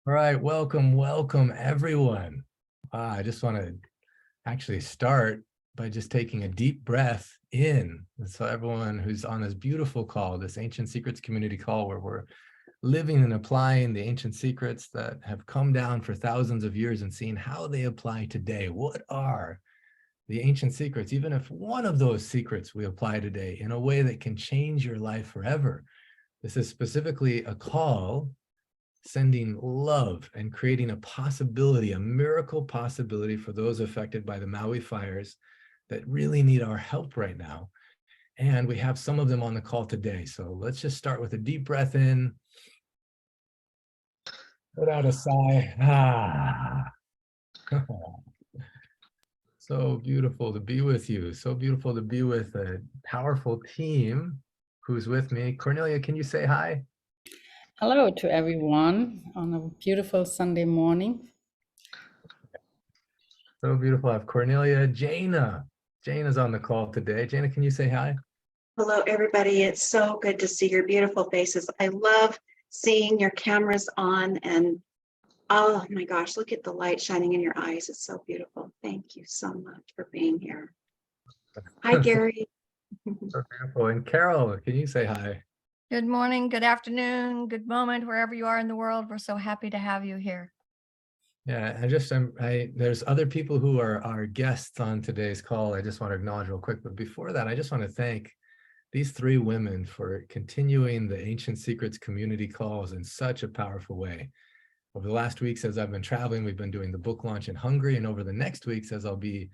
All right, welcome everyone. I just want to actually start by just taking a deep breath in. And so everyone who's on this beautiful call, this Ancient Secrets community call, where we're living and applying the ancient secrets that have come down for thousands of years and seeing how they apply today. What are the ancient secrets, even if one of those secrets we apply today in a way that can change your life forever? This is specifically a call sending love and creating a possibility, a miracle possibility for those affected by the Maui fires that really need our help right now. And we have some of them on the call today. So let's just start with a deep breath in, put out a sigh. So beautiful to be with you. So beautiful to be with a powerful team who's with me. Cornelia, can you say hi? Hello to everyone on a beautiful Sunday morning. So beautiful. I have Cornelia, Jana. Jana's on the call today. Jana, can you say hi? Hello, everybody. It's so good to see your beautiful faces. I love seeing your cameras on and oh my gosh, look at the light shining in your eyes. It's so beautiful. Thank you so much for being here. Hi, Gary. So beautiful. And Carol, can you say hi? Good morning, good afternoon, good moment, wherever you are in the world. We're so happy to have you here. Yeah, there's other people who are our guests on today's call. I just want to acknowledge real quick, but before that, I just want to thank these three women for continuing the Ancient Secrets community calls in such a powerful way. Over the last weeks, as I've been traveling, we've been doing the book launch in Hungary, and over the next weeks, as I'll be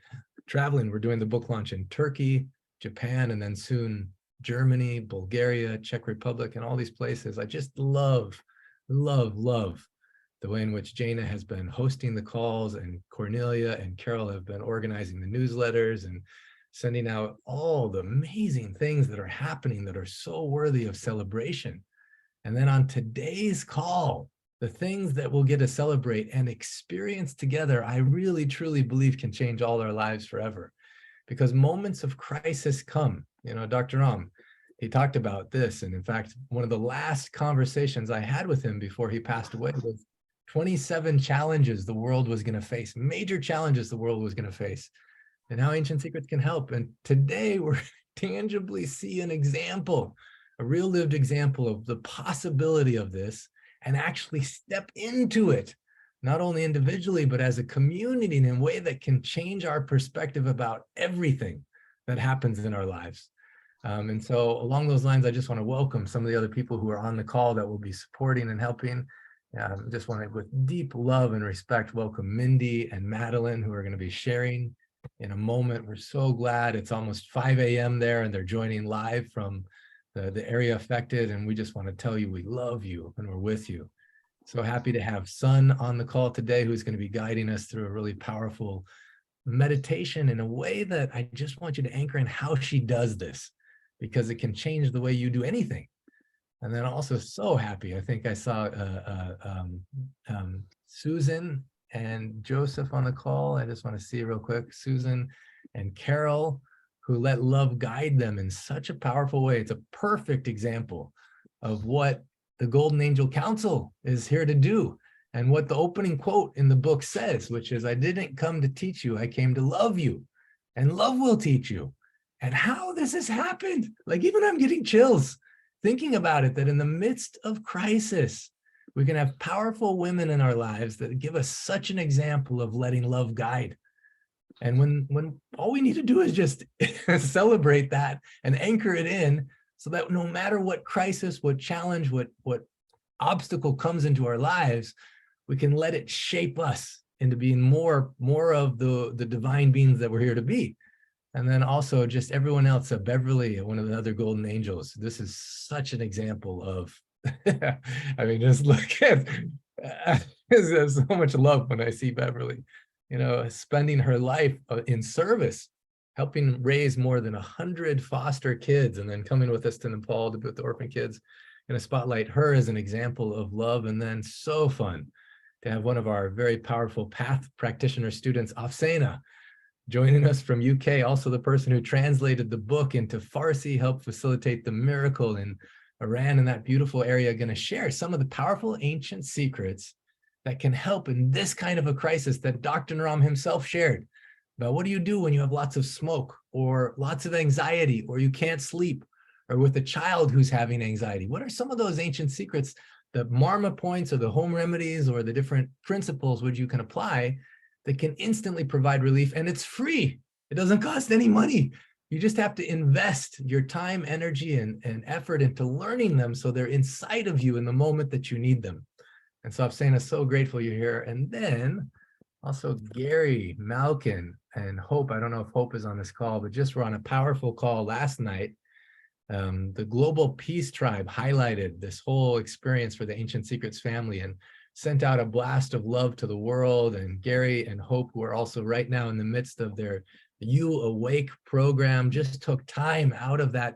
traveling, we're doing the book launch in Turkey, Japan, and then soon Germany, Bulgaria, Czech Republic, and all these places. I just love the way in which Jana has been hosting the calls, and Cornelia and Carol have been organizing the newsletters and sending out all the amazing things that are happening that are so worthy of celebration. And then on today's call, the things that we'll get to celebrate and experience together, I really, truly believe can change all our lives forever. Because moments of crisis come. You know, Dr. Ram, he talked about this. And in fact, one of the last conversations I had with him before he passed away was 27 challenges the world was going to face, major challenges the world was going to face, and how Ancient Secrets can help. And today we're tangibly see an example, a real lived example of the possibility of this, and actually step into it, not only individually, but as a community in a way that can change our perspective about everything that happens in our lives. And so along those lines, I just want to welcome some of the other people who are on the call that will be supporting and helping. Just want to, with deep love and respect, welcome Mindy and Madelyn, who are going to be sharing in a moment. We're so glad it's almost 5 a.m. there, and they're joining live from the area affected. And we just want to tell you we love you and we're with you. So happy to have Sun on the call today, who's going to be guiding us through a really powerful meditation in a way that I just want you to anchor in how she does this, because it can change the way you do anything. And then also so happy, I think I saw Susan and Joseph on the call. I just want to see real quick, Susan and Carol, who let love guide them in such a powerful way. It's a perfect example of what the Golden Angel Council is here to do, and what the opening quote in the book says, which is, I didn't come to teach you, I came to love you, and love will teach you. And how this has happened, like even I'm getting chills thinking about it, that in the midst of crisis, we can have powerful women in our lives that give us such an example of letting love guide. And when all we need to do is just celebrate that and anchor it in, so that no matter what crisis, what challenge, what obstacle comes into our lives, we can let it shape us into being more of the divine beings that we're here to be. And then also just everyone else, Beverly, one of the other golden angels. This is such an example of, I mean, just look at, there's so much love when I see Beverly, you know, spending her life in service, helping raise more than 100 foster kids, and then coming with us to Nepal to be with the orphan kids, and to spotlight her as an example of love. And then so fun to have one of our very powerful path practitioner students, Afsenah, joining us from UK, also the person who translated the book into Farsi, helped facilitate the miracle in Iran, in that beautiful area, going to share some of the powerful ancient secrets that can help in this kind of a crisis that Dr. Naram himself shared about what do you do when you have lots of smoke or lots of anxiety or you can't sleep or with a child who's having anxiety. What are some of those ancient secrets, the Marmaa points or the home remedies or the different principles which you can apply that can instantly provide relief? And it's free. It doesn't cost any money. You just have to invest your time, energy, and effort into learning them so they're inside of you in the moment that you need them. And so Afsenah, so grateful you're here. And then also Gary, Malkin, and Hope. I don't know if Hope is on this call, but just were on a powerful call last night. The Global Peace Tribe highlighted this whole experience for the Ancient Secrets family and sent out a blast of love to the world. And Gary and Hope, who are also right now in the midst of their You Awake program, just took time out of that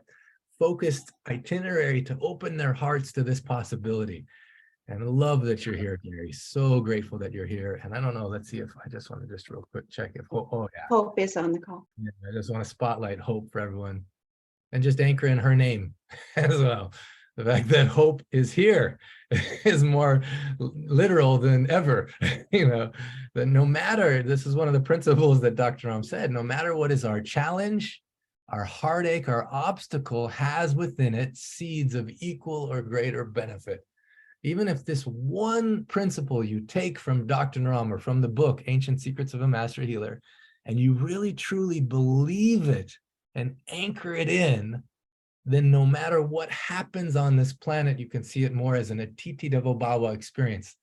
focused itinerary to open their hearts to this possibility. And I love that you're here, Gary. So grateful that you're here. And I don't know, let's see if I just want to just real quick check if Hope, oh yeah. Hope is on the call. Yeah, I just want to spotlight Hope for everyone and just anchor in her name as well. The fact that Hope is here is more literal than ever. You know, that no matter, this is one of the principles that Dr. Naram said, no matter what is our challenge, our heartache, our obstacle has within it seeds of equal or greater benefit. Even if this one principle you take from Dr. Naram or from the book, Ancient Secrets of a Master Healer, and you really truly believe it and anchor it in, then no matter what happens on this planet, you can see it more as an Atiti Devo Bawa experience,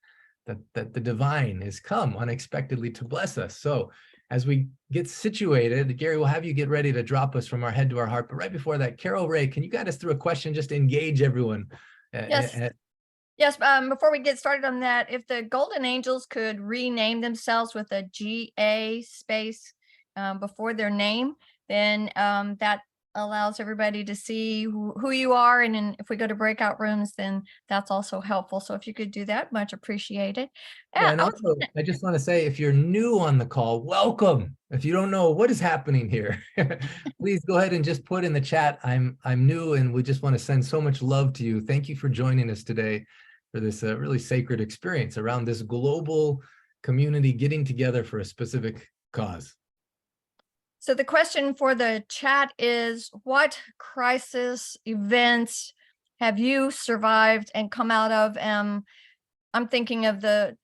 that the divine has come unexpectedly to bless us. So as we get situated, Gary, we'll have you get ready to drop us from our head to our heart. But right before that, Carol Ray, can you guide us through a question just to engage everyone? Yes. Yes, before we get started on that, if the Golden Angels could rename themselves with a GA space before their name, then that allows everybody to see who you are. And then if we go to breakout rooms, then that's also helpful. So if you could do that, much appreciated. Yeah, and also, I just want to say, if you're new on the call, welcome. If you don't know what is happening here, please go ahead and just put in the chat, I'm new, and we just want to send so much love to you. Thank you for joining us today for this really sacred experience around this global community getting together for a specific cause. So the question for the chat is, what crisis events have you survived and come out of? I'm thinking of the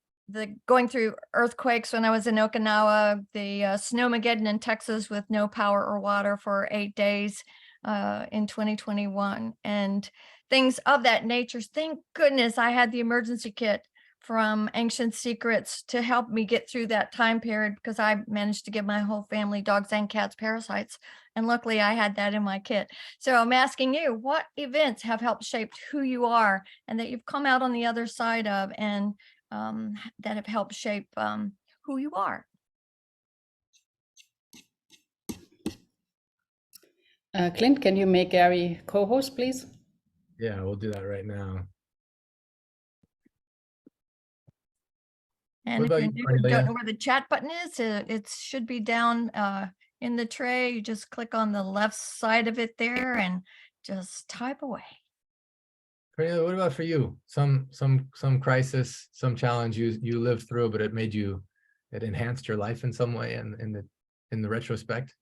going through earthquakes when I was in Okinawa, the Snowmageddon in Texas with no power or water for 8 days in 2021, and things of that nature. Thank goodness I had the emergency kit from Ancient Secrets to help me get through that time period, because I managed to give my whole family, dogs and cats, parasites. And luckily I had that in my kit. So I'm asking you, what events have helped shape who you are and that you've come out on the other side of, and that have helped shape who you are? Clint, can you make Gary co-host, please? Yeah, we'll do that right now. And if you don't know where the chat button is, it should be down in the tray. You just click on the left side of it there and just type away. Cornelia, what about for you? Some crisis, some challenge you lived through, but it enhanced your life in some way in the retrospect?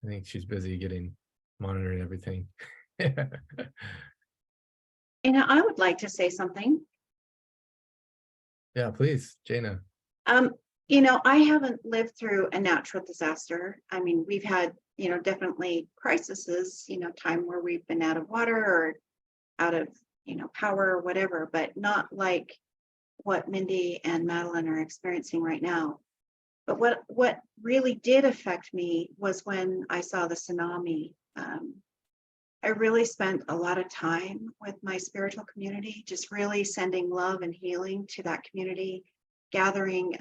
I think she's busy monitoring everything. I would like to say something. Yeah, please, Jaina. I haven't lived through a natural disaster. I mean, we've had, definitely crises, time where we've been out of water or out of, power or whatever, but not like what Mindy and Madelyn are experiencing right now. But what really did affect me was when I saw the tsunami. I really spent a lot of time with my spiritual community, just really sending love and healing to that community, gathering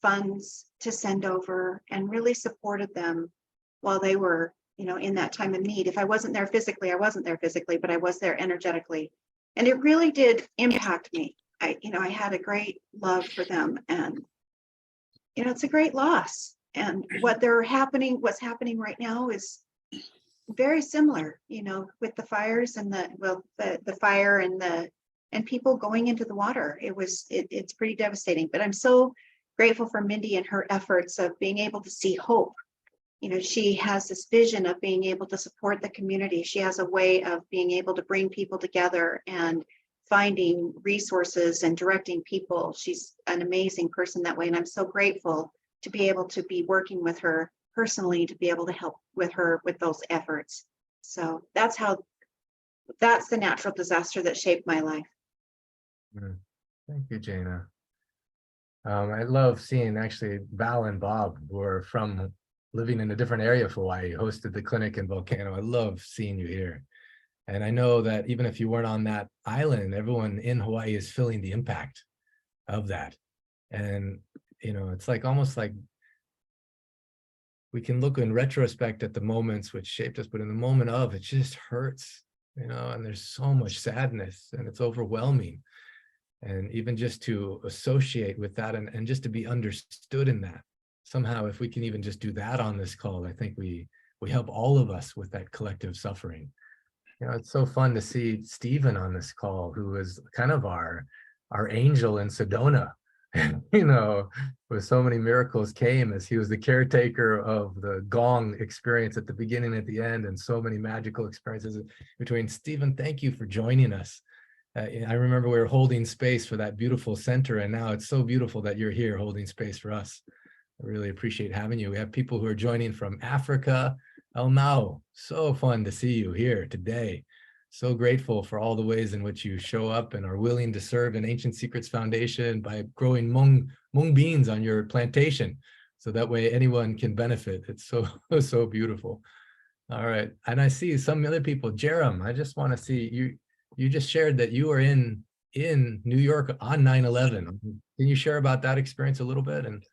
funds to send over, and really supported them while they were, in that time of need. If I wasn't there physically, I wasn't there physically, but I was there energetically. And it really did impact me. I had a great love for them, and, it's a great loss. And what's happening right now is very similar, with the fires and the fire and people going into the water. It's pretty devastating, but I'm so grateful for Mindy and her efforts of being able to see hope. She has this vision of being able to support the community. She has a way of being able to bring people together and finding resources and directing people. She's an amazing person that way. And I'm so grateful to be able to be working with her personally, to be able to help with her with those efforts. So that's the natural disaster that shaped my life. Thank you, Jana. I love seeing actually Val and Bob, who are from living in a different area of Hawaii, hosted the clinic in Volcano. I love seeing you here. And I know that even if you weren't on that island, everyone in Hawaii is feeling the impact of that. And, it's like almost like we can look in retrospect at the moments which shaped us, but in the moment of, it just hurts, and there's so much sadness and it's overwhelming. And even just to associate with that and just to be understood in that, somehow, if we can even just do that on this call, I think we help all of us with that collective suffering. It's so fun to see Stephen on this call, who is kind of our angel in Sedona, with so many miracles came as he was the caretaker of the gong experience at the beginning, at the end, and so many magical experiences between. Stephen, thank you for joining us. I remember we were holding space for that beautiful center, and now it's so beautiful that you're here holding space for us. I really appreciate having you. We have people who are joining from Africa. Elmao, so fun to see you here today. So grateful for all the ways in which you show up and are willing to serve in Ancient Secrets Foundation by growing mung beans on your plantation, so that way anyone can benefit. It's so beautiful. All right, and I see some other people. Jerem, I just want to see you. You just shared that you were in New York on 9/11. Can you share about that experience a little bit? And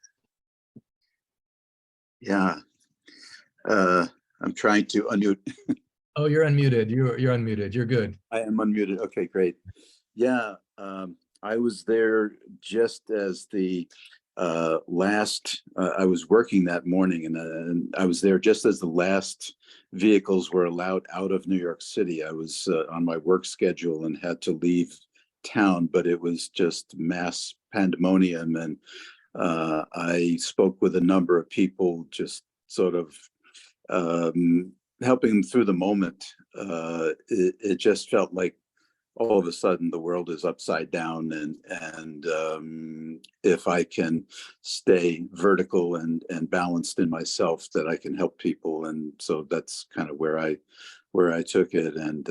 yeah, I'm trying to unmute. Oh, you're unmuted. You're unmuted. You're good. I am unmuted. Okay, great. Yeah, I was there just as the last. I was working that morning, and I was there just as the last vehicles were allowed out of New York City. I was on my work schedule and had to leave town, but it was just mass pandemonium, and I spoke with a number of people, just sort of helping them through the moment. It just felt like all of a sudden the world is upside down, and if I can stay vertical and balanced in myself, that I can help people. And so that's kind of where I took it. And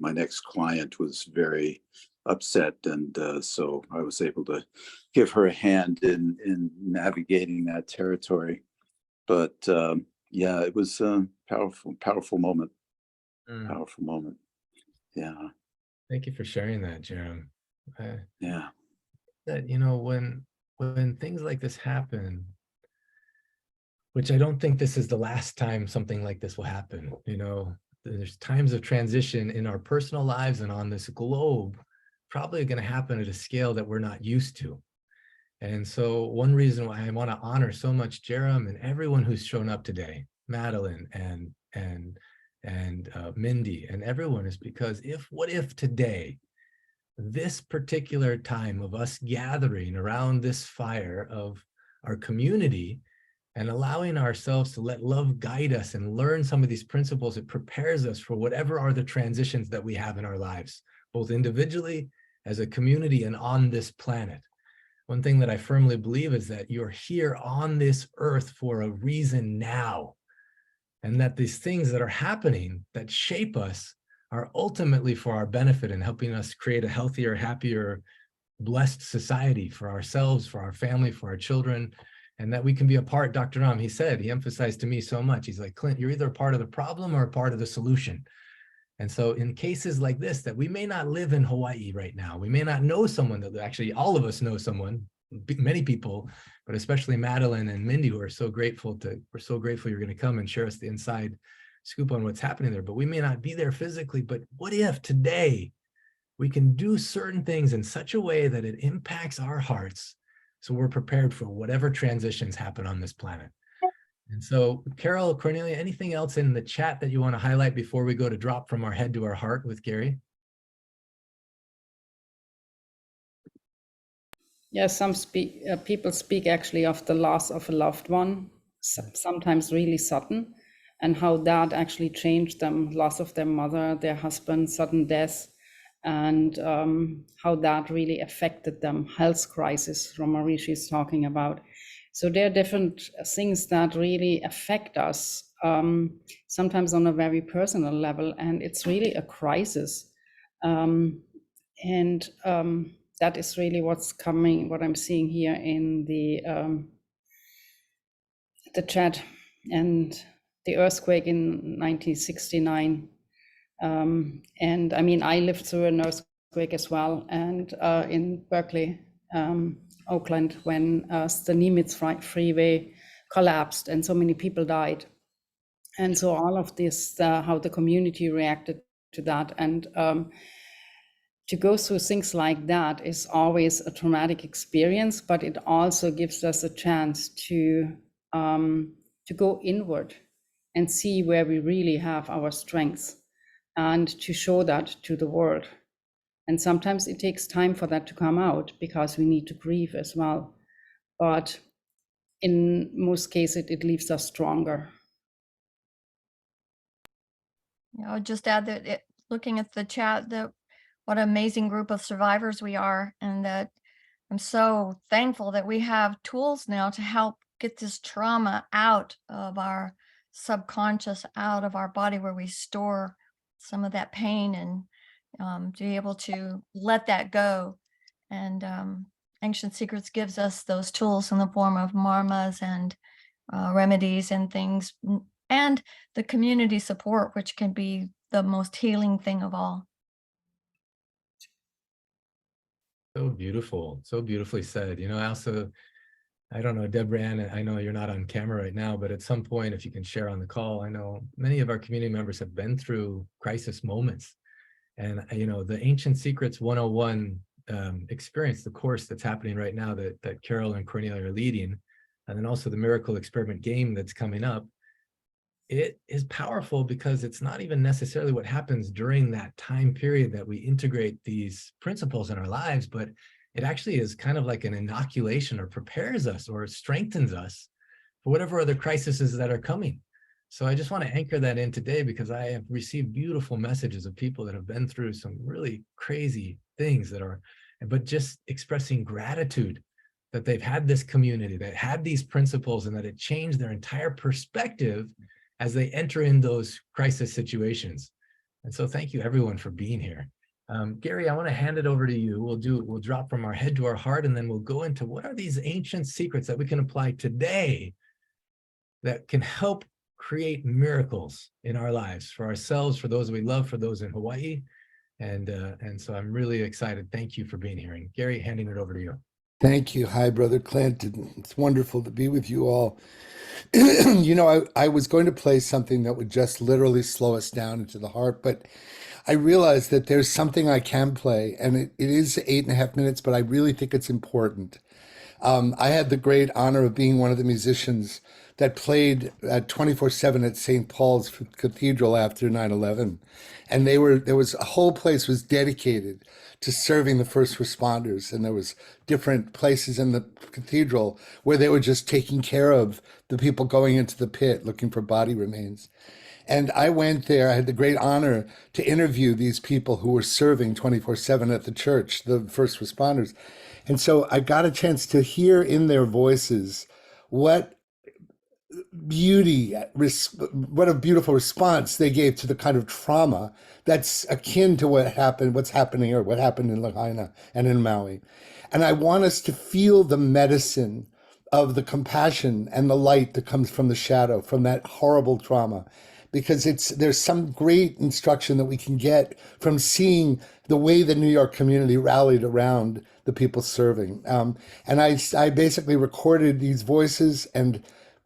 my next client was very upset, and so I was able to give her a hand in navigating that territory. But yeah, it was a powerful moment. Powerful moment. Yeah. Thank you for sharing that, Jerem. Yeah. That, when things like this happen, which I don't think this is the last time something like this will happen. There's times of transition in our personal lives and on this globe, probably going to happen at a scale that we're not used to. And so one reason why I want to honor so much Jerem and everyone who's shown up today, Madelyn and Mindy and everyone, is because what if today, this particular time of us gathering around this fire of our community and allowing ourselves to let love guide us and learn some of these principles, it prepares us for whatever are the transitions that we have in our lives, both individually, as a community, and on this planet. One thing that I firmly believe is that you're here on this earth for a reason now, and that these things that are happening that shape us are ultimately for our benefit and helping us create a healthier, happier, blessed society for ourselves, for our family, for our children, and that we can be a part. Dr. Ram, he emphasized to me so much. He's like, Clint, you're either a part of the problem or a part of the solution. And so in cases like this, that we may not live in Hawaii right now, we may not know someone that actually all of us know someone, many people, but especially Madelyn and Mindy, who are so grateful we're so grateful you're going to come and share us the inside scoop on what's happening there. But we may not be there physically, but what if today we can do certain things in such a way that it impacts our hearts, so we're prepared for whatever transitions happen on this planet? And so, Carol, Cornelia, anything else in the chat that you want to highlight before we go to drop from our head to our heart with Gary? Yeah, people speak actually of the loss of a loved one, sometimes really sudden, and how that actually changed them, loss of their mother, their husband, sudden death, and how that really affected them, health crisis, Romarishi is talking about. So there are different things that really affect us, sometimes on a very personal level, and it's really a crisis. That is really what's coming, what I'm seeing here in the chat, and the earthquake in 1969. And I mean, I lived through an earthquake as well, and in Berkeley, Oakland, when the Nimitz freeway collapsed and so many people died. And so all of this, how the community reacted to that, and to go through things like that is always a traumatic experience, but it also gives us a chance to go inward and see where we really have our strengths and to show that to the world. And sometimes it takes time for that to come out because we need to grieve as well. But in most cases, it leaves us stronger. Yeah, I'll just add that looking at the chat, that what an amazing group of survivors we are, and that I'm so thankful that we have tools now to help get this trauma out of our subconscious, out of our body, where we store some of that pain, and to be able to let that go. And Ancient Secrets gives us those tools in the form of Marmaas and remedies and things, and the community support, which can be the most healing thing of all. So beautiful, so beautifully said. You know, I don't know, Deborah Ann, I know you're not on camera right now, but at some point, if you can share on the call, I know many of our community members have been through crisis moments. And, you know, the Ancient Secrets 101 experience, the course that's happening right now that Carol and Cornelia are leading, and then also the Miracle Experiment game that's coming up, it is powerful because it's not even necessarily what happens during that time period that we integrate these principles in our lives, but it actually is kind of like an inoculation, or prepares us or strengthens us for whatever other crises that are coming. So I just want to anchor that in today, because I have received beautiful messages of people that have been through some really crazy things but just expressing gratitude that they've had this community, that had these principles, and that it changed their entire perspective as they enter in those crisis situations. And so thank you everyone for being here. Gary, I want to hand it over to you. We'll drop from our head to our heart, and then we'll go into what are these ancient secrets that we can apply today that can help create miracles in our lives, for ourselves, for those we love, for those in Hawaii. And so I'm really excited. Thank you for being here. And Gary, handing it over to you. Thank you. Hi, Brother Clint. It's wonderful to be with you all. You know, I was going to play something that would just literally slow us down into the heart, but I realized that there's something I can play, and it is 8.5 minutes, but I really think it's important. I had the great honor of being one of the musicians that played 24/7 at St. Paul's Cathedral after 9/11. And a whole place was dedicated to serving the first responders. And there was different places in the cathedral where they were just taking care of the people going into the pit looking for body remains. And I went there. I had the great honor to interview these people who were serving 24/7 at the church, the first responders. And so I got a chance to hear in their voices what what a beautiful response they gave to the kind of trauma that's akin to what happened in Lahaina and in Maui. And I want us to feel the medicine of the compassion and the light that comes from the shadow, from that horrible trauma, because there's some great instruction that we can get from seeing the way the New York community rallied around the people serving. And I basically recorded these voices and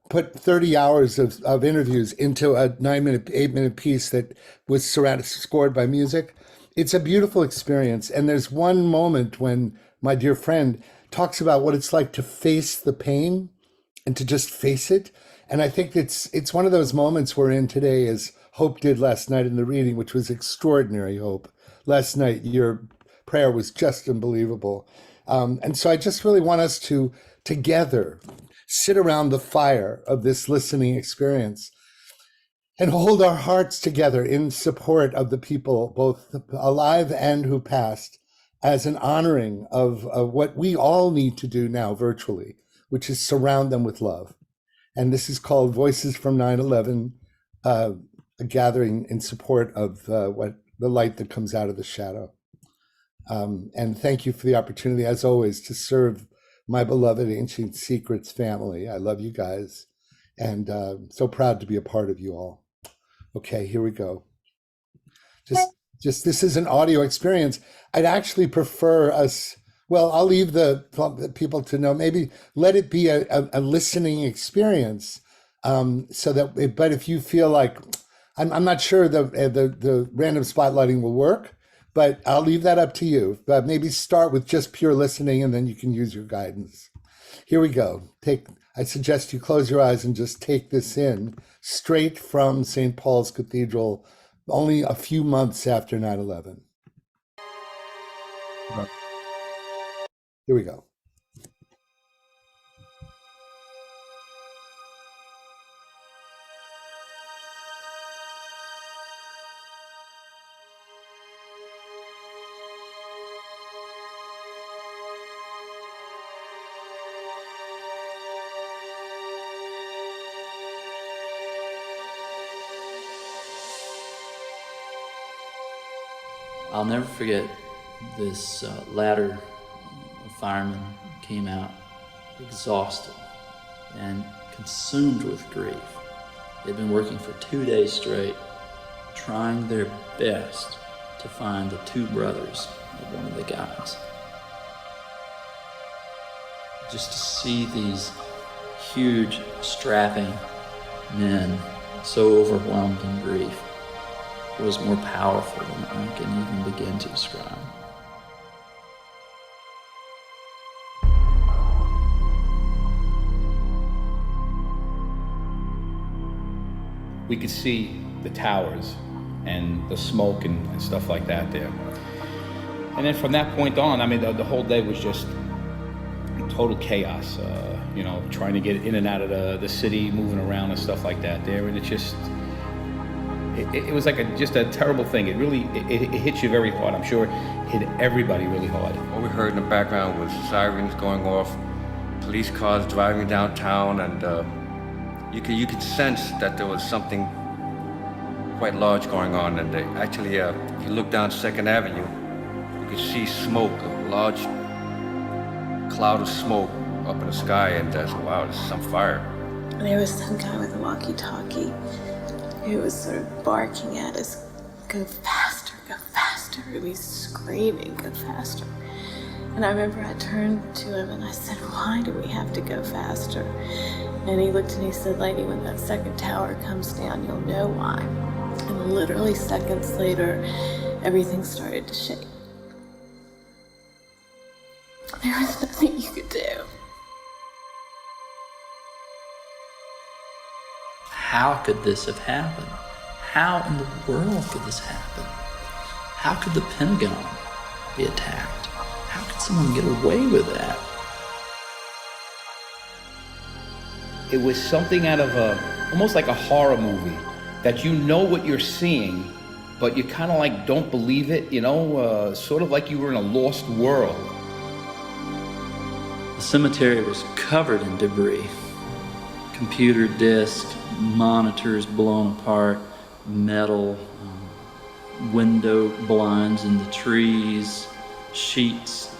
put 30 hours of interviews into a 8-minute piece that was scored by music. It's a beautiful experience. And there's one moment when my dear friend talks about what it's like to face the pain and to just face it. And I think it's one of those moments we're in today, as Hope did last night in the reading, which was extraordinary, Hope. Last night, your prayer was just unbelievable. And so I just really want us to together sit around the fire of this listening experience and hold our hearts together in support of the people, both alive and who passed, as an honoring of what we all need to do now virtually, which is surround them with love. And this is called Voices from 9/11, a gathering in support of what the light that comes out of the shadow. And thank you for the opportunity, as always, to serve my beloved Ancient Secrets family. I love you guys, and so proud to be a part of you all. Okay, here we go. Just this is an audio experience. I'd actually prefer us, well, I'll leave the people to know, maybe let it be a listening experience, so that, but if you feel like, I'm not sure the random spotlighting will work, but I'll leave that up to you. But maybe start with just pure listening, and then you can use your guidance. Here we go. I suggest you close your eyes and just take this in, straight from St. Paul's Cathedral, only a few months after 9/11. Here we go. I'll never forget this ladder fireman came out exhausted and consumed with grief. They'd been working for 2 days straight, trying their best to find the two brothers of one of the guys. Just to see these huge, strapping men so overwhelmed in grief was more powerful than I can even begin to describe. We could see the towers and the smoke and stuff like that there. And then from that point on, I mean, the whole day was just total chaos, trying to get in and out of the city, moving around and stuff like that there. And it just, it was like just a terrible thing. It really, it hit you very hard. I'm sure it hit everybody really hard. All we heard in the background was sirens going off, police cars driving downtown, and you could sense that there was something quite large going on. And actually, if you look down 2nd Avenue, you could see smoke, a large cloud of smoke up in the sky, and I said, wow, this is some fire. There was some guy with a walkie-talkie who was sort of barking at us, go faster, go faster. He was screaming, go faster. And I remember I turned to him and I said, why do we have to go faster? And he looked and he said, lady, when that 2nd tower comes down, you'll know why. And literally seconds later, everything started to shake. There was nothing you could do. How could this have happened? How in the world could this happen? How could the Pentagon be attacked? How could someone get away with that? It was something out of almost like a horror movie, that you know what you're seeing, but you kind of like don't believe it, sort of like you were in a lost world. The cemetery was covered in debris. Computer disks, monitors blown apart, metal, window blinds in the trees, sheets,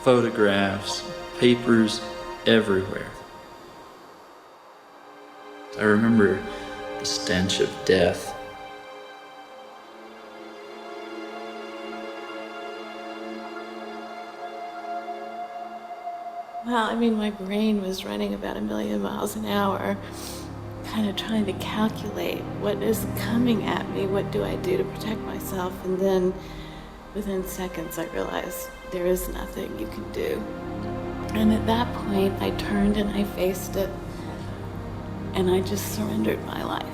photographs, papers everywhere. I remember the stench of death. Well, I mean, my brain was running about 1,000,000 miles an hour, kind of trying to calculate what is coming at me, what do I do to protect myself, and then within seconds I realized there is nothing you can do. And at that point I turned and I faced it. and I just surrendered my life.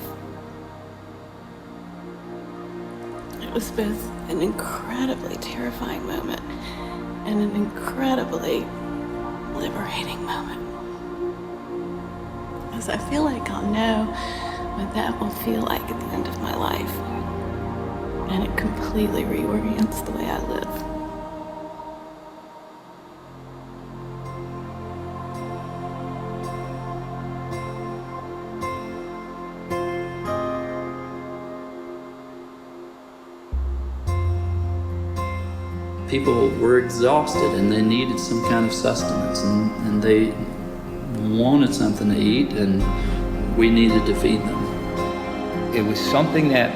It was both an incredibly terrifying moment and an incredibly liberating moment. Because I feel like I'll know what that will feel like at the end of my life. And it completely reorients the way I live. People were exhausted and they needed some kind of sustenance, and they wanted something to eat, and we needed to feed them. It was something that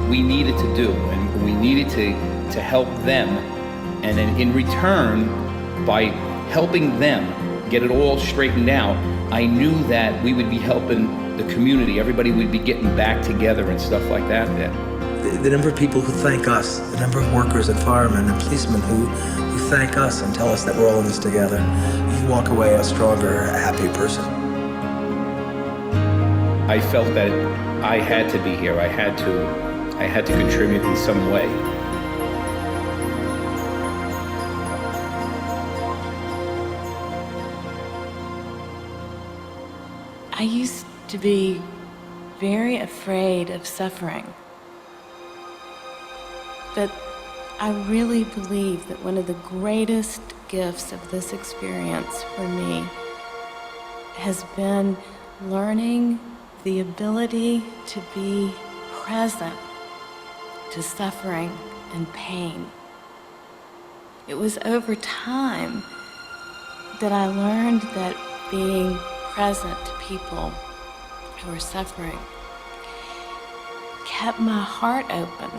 we needed to do, and we needed to help them. And then in return, by helping them get it all straightened out, I knew that we would be helping the community. Everybody would be getting back together and stuff like that. The number of people who thank us, the number of workers and firemen and policemen who thank us and tell us that we're all in this together, you walk away a stronger, happier person. I felt that I had to be here. I had to contribute in some way. I used to be very afraid of suffering. But I really believe that one of the greatest gifts of this experience for me has been learning the ability to be present to suffering and pain. It was over time that I learned that being present to people who are suffering kept my heart open.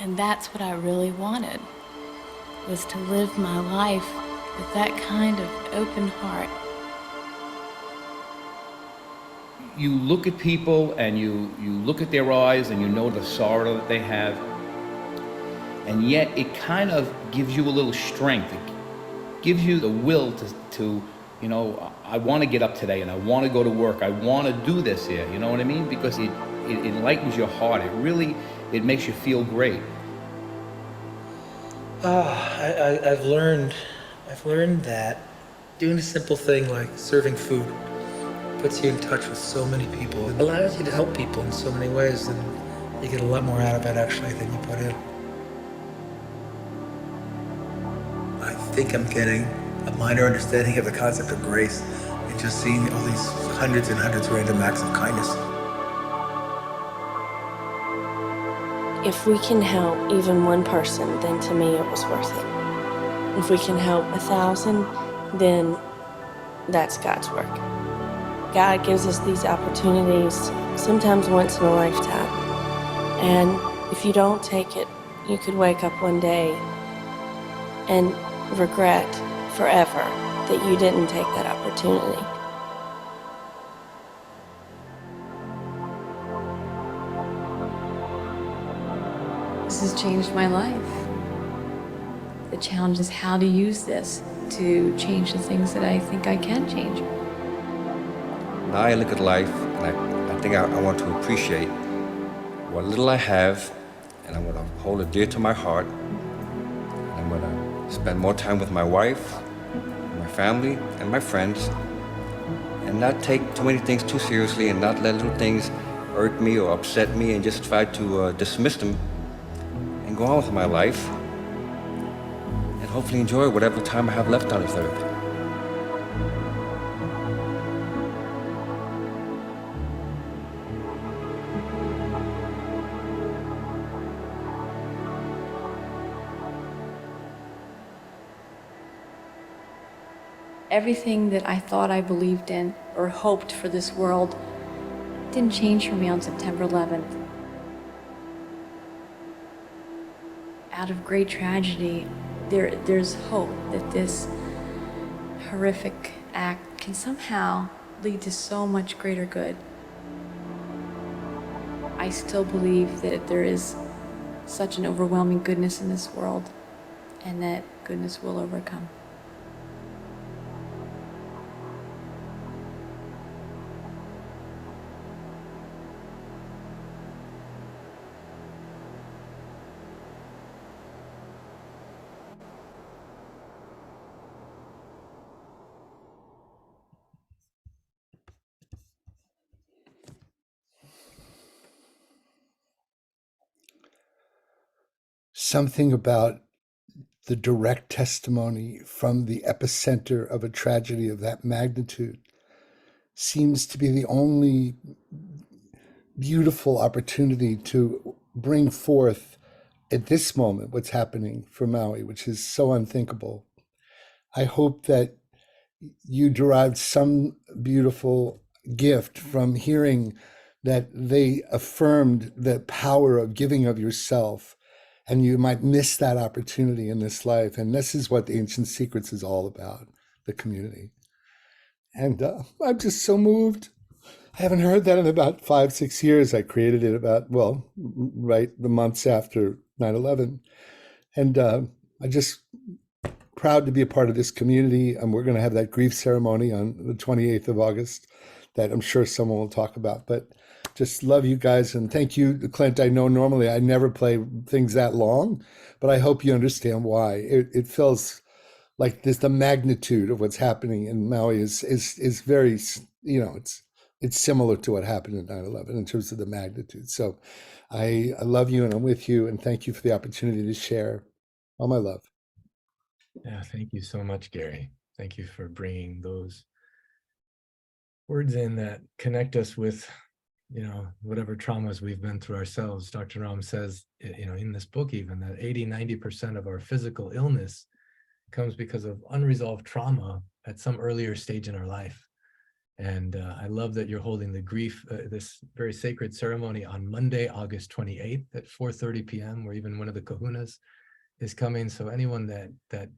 And that's what I really wanted, was to live my life with that kind of open heart. You look at people and you look at their eyes and you know the sorrow that they have, and yet it kind of gives you a little strength. It gives you the will to you know, I want to get up today and I want to go to work. I want to do this here, you know what I mean? Because it enlightens your heart. It makes you feel great. I've learned that doing a simple thing like serving food puts you in touch with so many people. It allows you to help people in so many ways, and you get a lot more out of it actually than you put in. I think I'm getting a minor understanding of the concept of grace and just seeing all these hundreds and hundreds of random acts of kindness. If we can help even one person, then to me it was worth it. If we can help 1,000, then that's God's work. God gives us these opportunities sometimes once in a lifetime. And if you don't take it, you could wake up one day and regret forever that you didn't take that opportunity. This has changed my life. The challenge is how to use this to change the things that I think I can change. Now I look at life and I think I want to appreciate what little I have, and I'm going to hold it dear to my heart. And I'm going to spend more time with my wife, my family, and my friends, and not take too many things too seriously and not let little things irk me or upset me and just try to dismiss them and go on with my life and hopefully enjoy whatever time I have left on this earth. Everything that I thought I believed in or hoped for this world didn't change for me on September 11th. Out of great tragedy, there's hope that this horrific act can somehow lead to so much greater good. I still believe that there is such an overwhelming goodness in this world, and that goodness will overcome. something about the direct testimony from the epicenter of a tragedy of that magnitude seems to be the only beautiful opportunity to bring forth at this moment what's happening for Maui, which is so unthinkable. I hope that you derived some beautiful gift from hearing that they affirmed the power of giving of yourself, and you might miss that opportunity in this life. And this is what the Ancient Secrets is all about, the community. And I'm just so moved. I haven't heard that in about 5-6 years. I created it about, well, right the months after 9/11. And I just proud to be a part of this community. And we're going to have that grief ceremony on the 28th of August that I'm sure someone will talk about. But just love you guys. And thank you, Clint. I know normally I never play things that long, but I hope you understand why. It feels like the magnitude of what's happening in Maui is very, it's similar to what happened in 9/11 in terms of the magnitude. So I love you and I'm with you, and thank you for the opportunity to share all my love. Yeah, thank you so much, Gary. Thank you for bringing those words in that connect us with, whatever traumas we've been through ourselves. Dr. Naram says, in this book even, that 80-90% of our physical illness comes because of unresolved trauma at some earlier stage in our life. And I love that you're holding the grief, this very sacred ceremony on Monday, August 28th at 4:30 p.m., where even one of the kahunas is coming. So anyone that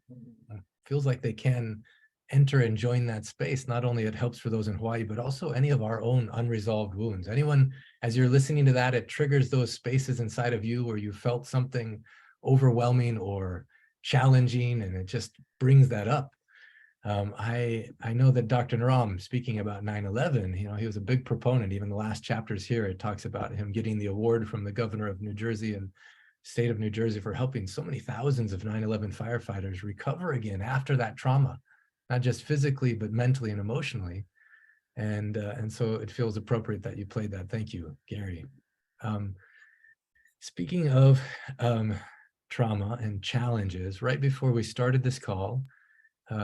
feels like they can enter and join that space, not only it helps for those in Hawaii, but also any of our own unresolved wounds. Anyone, as you're listening to that, it triggers those spaces inside of you where you felt something overwhelming or challenging, and it just brings that up. I know that Dr. Naram, speaking about 9/11, he was a big proponent. Even the last chapters here, it talks about him getting the award from the governor of New Jersey and state of New Jersey for helping so many thousands of 9/11 firefighters recover again after that trauma, not just physically, but mentally and emotionally. And so it feels appropriate that you played that. Thank you, Gary. Speaking of trauma and challenges, right before we started this call,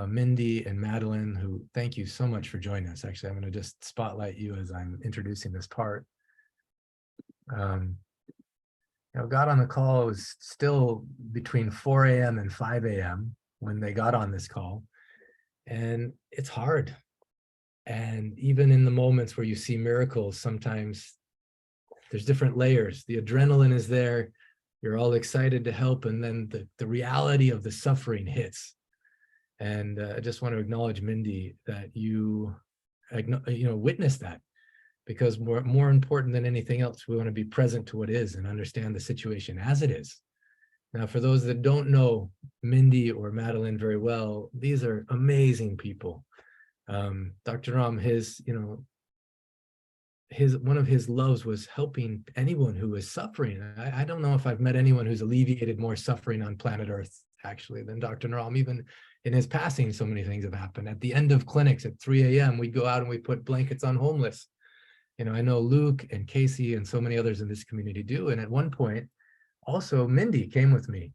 Mindy and Madelyn, who thank you so much for joining us. Actually, I'm going to just spotlight you as I'm introducing this part. Got on the call. It was still between 4 a.m. and 5 a.m. when they got on this call. And it's hard. And even in the moments where you see miracles, sometimes there's different layers. The adrenaline is there. You're all excited to help. And then the reality of the suffering hits. And I just want to acknowledge, Mindy, that you witnessed that, because more important than anything else, we want to be present to what is and understand the situation as it is. Now, for those that don't know Mindy or Madelyn very well, these are amazing people. Dr. Ram, one of his loves was helping anyone who is suffering. I don't know if I've met anyone who's alleviated more suffering on planet Earth, actually, than Dr. Naram. Even in his passing, so many things have happened. At the end of clinics at 3 a.m., we'd go out and we put blankets on homeless. I know Luke and Casey and so many others in this community do. And at one point, also Mindy came with me,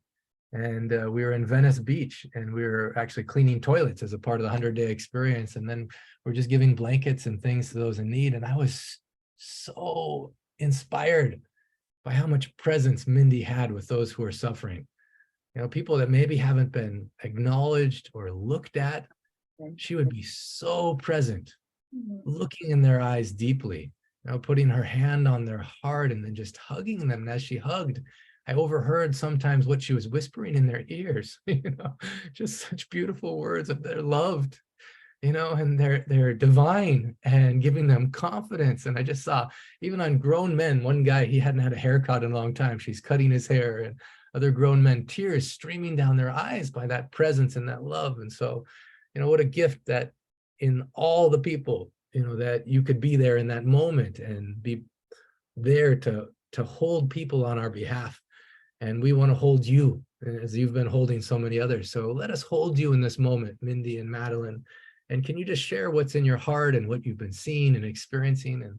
and we were in Venice Beach, and we were actually cleaning toilets as a part of the 100-day experience. And then we're just giving blankets and things to those in need. And I was so inspired by how much presence Mindy had with those who are suffering. People that maybe haven't been acknowledged or looked at. She would be so present, looking in their eyes deeply, putting her hand on their heart and then just hugging them. And as she hugged, I overheard sometimes what she was whispering in their ears, just such beautiful words of they're loved, and they're divine, and giving them confidence. And I just saw, even on grown men, one guy, he hadn't had a haircut in a long time. She's cutting his hair, and other grown men, tears streaming down their eyes by that presence and that love. And so, what a gift that in all the people, that you could be there in that moment and be there to hold people on our behalf. And we want to hold you as you've been holding so many others. So let us hold you in this moment, Mindy and Madelyn. And can you just share what's in your heart and what you've been seeing and experiencing, and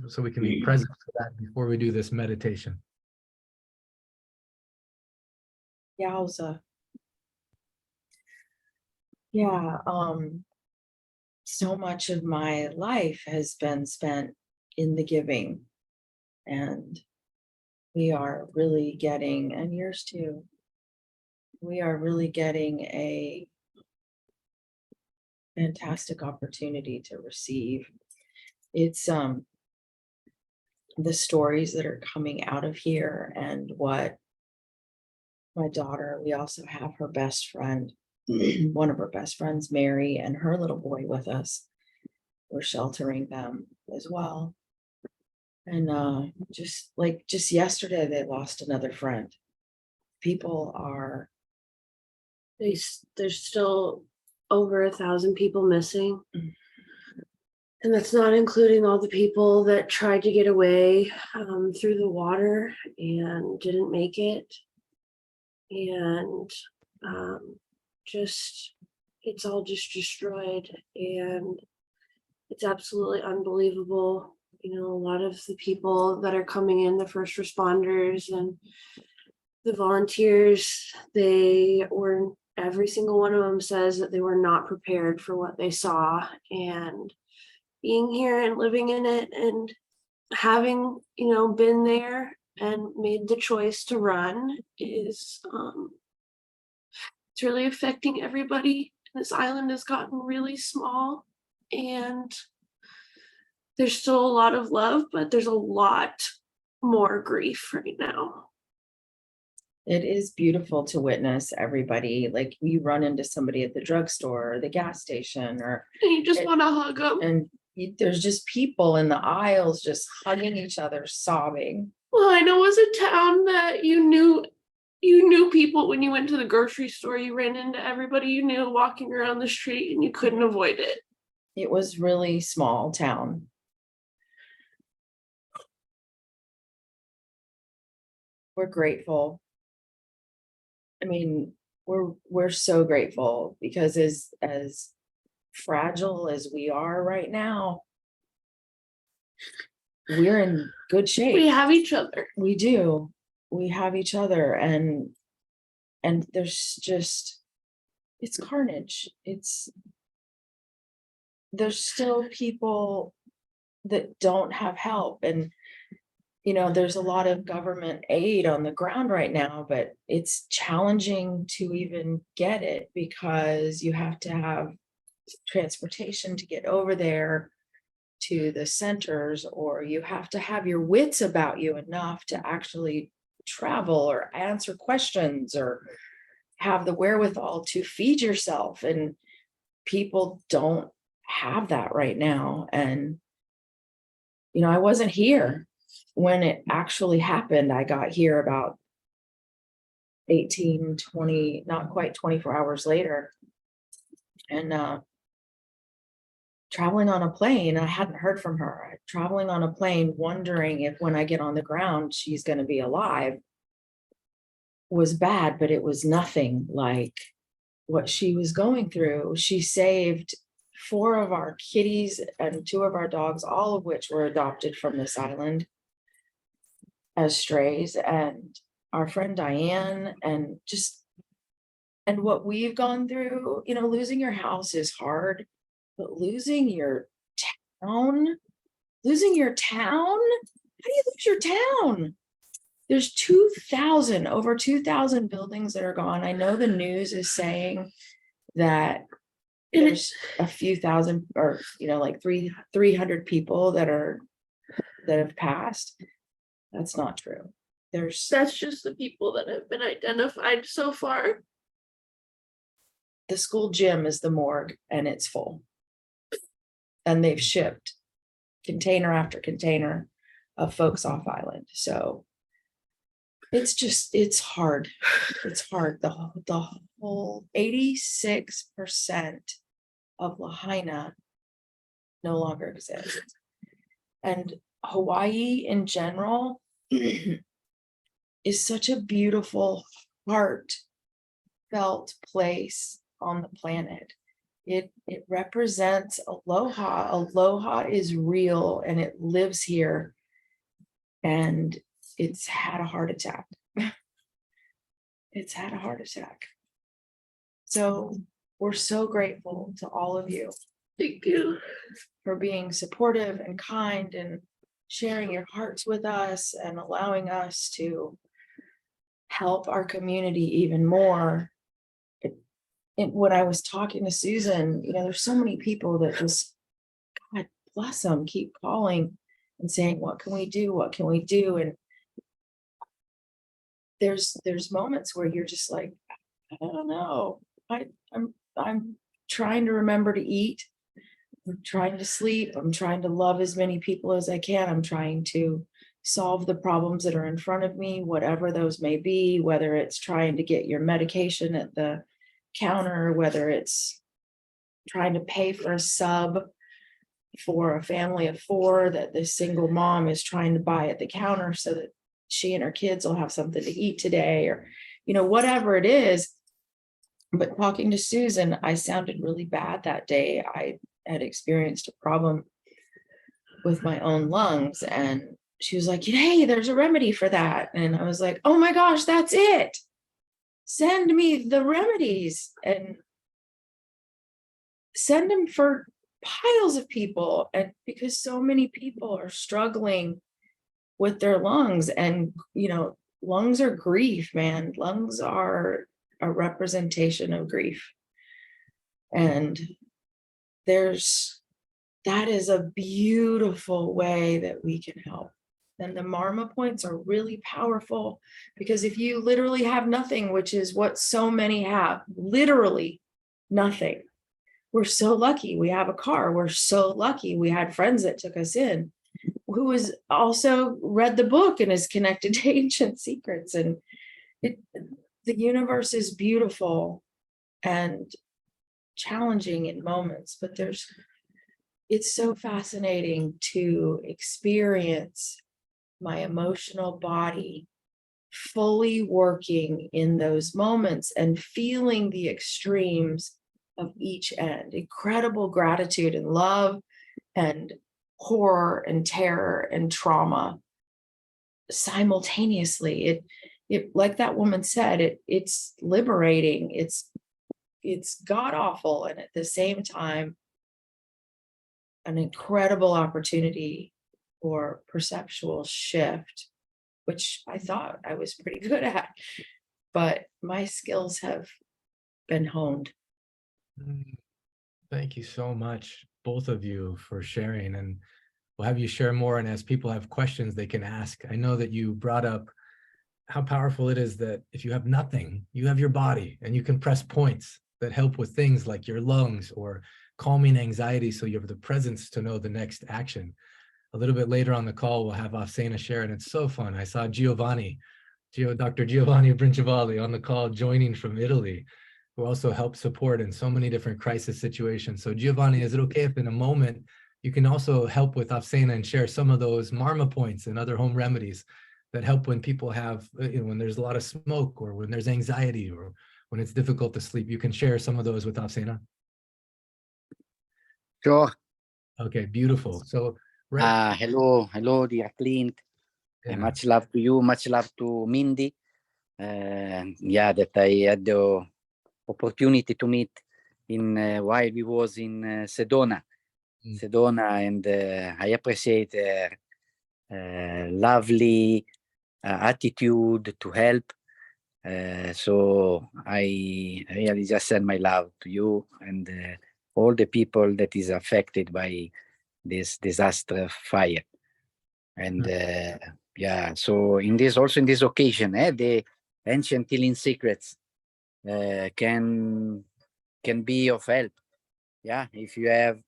so we can be present for that before we do this meditation? Yowza. Yeah, so much of my life has been spent in the giving, and we are really getting, and yours too, we are really getting a fantastic opportunity to receive. It's the stories that are coming out of here, and what my daughter, we also have her best friend, one of her best friends, Mary, and her little boy with us. We're sheltering them as well. And just yesterday, they lost another friend. People are, There's still over 1,000 people missing. And that's not including all the people that tried to get away through the water and didn't make it. And it's all just destroyed. And it's absolutely unbelievable. You know, a lot of the people that are coming in, the first responders and the volunteers, every single one of them says that they were not prepared for what they saw. And being here and living in it and having, been there and made the choice to run is, it's really affecting everybody. This island has gotten really small, and there's still a lot of love, but there's a lot more grief right now. it is beautiful to witness everybody. Like, you run into somebody at the drugstore or the gas station, or And you just want to hug them. and there's just people in the aisles just hugging each other, sobbing. Lahaina was a town that you knew people when you went to the grocery store. You ran into everybody you knew walking around the street, and you couldn't avoid it. It was really small town. We're grateful. I mean, we're so grateful, because as fragile as we are right now, we're in good shape. We have each other. We do. We have each other, and there's just, it's carnage. There's still people that don't have help, and there's a lot of government aid on the ground right now, but it's challenging to even get it, because you have to have transportation to get over there to the centers, or you have to have your wits about you enough to actually travel or answer questions or have the wherewithal to feed yourself. And people don't have that right now. And I wasn't here when it actually happened. I got here about 18, 20, not quite 24 hours later. And traveling on a plane, I hadn't heard from her. Traveling on a plane, wondering if when I get on the ground, she's going to be alive, was bad, but it was nothing like what she was going through. She saved 4 of our kitties and 2 of our dogs, all of which were adopted from this island as strays, and our friend Diane, and what we've gone through. Losing your house is hard, but losing your town, how do you lose your town? There's over 2,000 buildings that are gone. I know the news is saying that there's a few thousand, or like 300 people that have passed. That's not true. That's just the people that have been identified so far. The school gym is the morgue, and it's full. And they've shipped container after container of folks off island. So it's hard. It's hard. The whole 86% of Lahaina no longer exists. And Hawaii in general is such a beautiful, heartfelt place on the planet. It represents aloha. Aloha is real, and it lives here, and it's had a heart attack. it's had a heart attack. So we're so grateful to all of you. Thank you. For being supportive and kind and sharing your hearts with us and allowing us to help our community even more. When I was talking to Susan, there's so many people that just, God bless them, keep calling and saying, what can we do? What can we do? And there's moments where you're just like, I don't know. I'm trying to remember to eat. I'm trying to sleep. I'm trying to love as many people as I can. I'm trying to solve the problems that are in front of me, whatever those may be, whether it's trying to get your medication at the counter, whether it's trying to pay for a sub for a family of 4 that this single mom is trying to buy at the counter so that she and her kids will have something to eat today, or, whatever it is. But talking to Susan, I sounded really bad that day. I had experienced a problem with my own lungs, and she was like, hey, there's a remedy for that. And I was like, oh my gosh, that's it. Send me the remedies and send them for piles of people. And because so many people are struggling with their lungs, and, lungs are grief, man. Lungs are a representation of grief. And that is a beautiful way that we can help. And the Marmaa points are really powerful, because if you literally have nothing, which is what so many have, literally nothing. We're so lucky we have a car. We're so lucky we had friends that took us in, who has also read the book and is connected to ancient secrets. And the universe is beautiful and challenging in moments, but it's so fascinating to experience my emotional body fully working in those moments and feeling the extremes of each end. Incredible gratitude and love and horror and terror and trauma simultaneously. It like that woman said, it's liberating, it's god awful, and at the same time an incredible opportunity for perceptual shift, which I thought I was pretty good at, but my skills have been honed. Thank you so much, both of you, for sharing, and we'll have you share more. And as people have questions, they can ask. I know that you brought up how powerful it is that if you have nothing, you have your body, and you can press points that help with things like your lungs or calming anxiety, so you have the presence to know the next action. A little bit later on the call, we'll have Afsenah share, and it's so fun. I saw Giovanni, Dr. Giovanni Principali on the call joining from Italy, who also helps support in so many different crisis situations. So Giovanni, is it okay if in a moment you can also help with Afsenah and share some of those Marmaa points and other home remedies that help when people have, when there's a lot of smoke, or when there's anxiety, or when it's difficult to sleep? You can share some of those with Afsenah. Sure. Okay, beautiful. So, hello, dear Clint. Yeah. Much love to you. Much love to Mindy. That I had the opportunity to meet while we was in Sedona, and I appreciate lovely attitude to help. So I really just send my love to you and all the people that is affected by this disaster fire. And so in this occasion, the ancient healing secrets can be of help. Yeah, if you have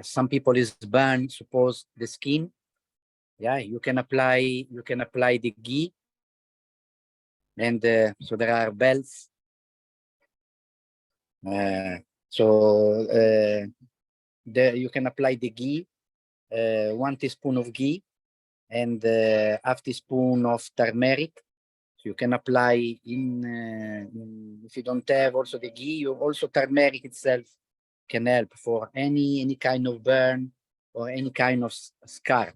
some people is burn, suppose the skin. Yeah, you can apply the ghee, and so there are bells. You can apply the ghee, 1 teaspoon of ghee, and half teaspoon of turmeric. So you can apply if you don't have also the ghee, also turmeric itself can help for any kind of burn or any kind of scar.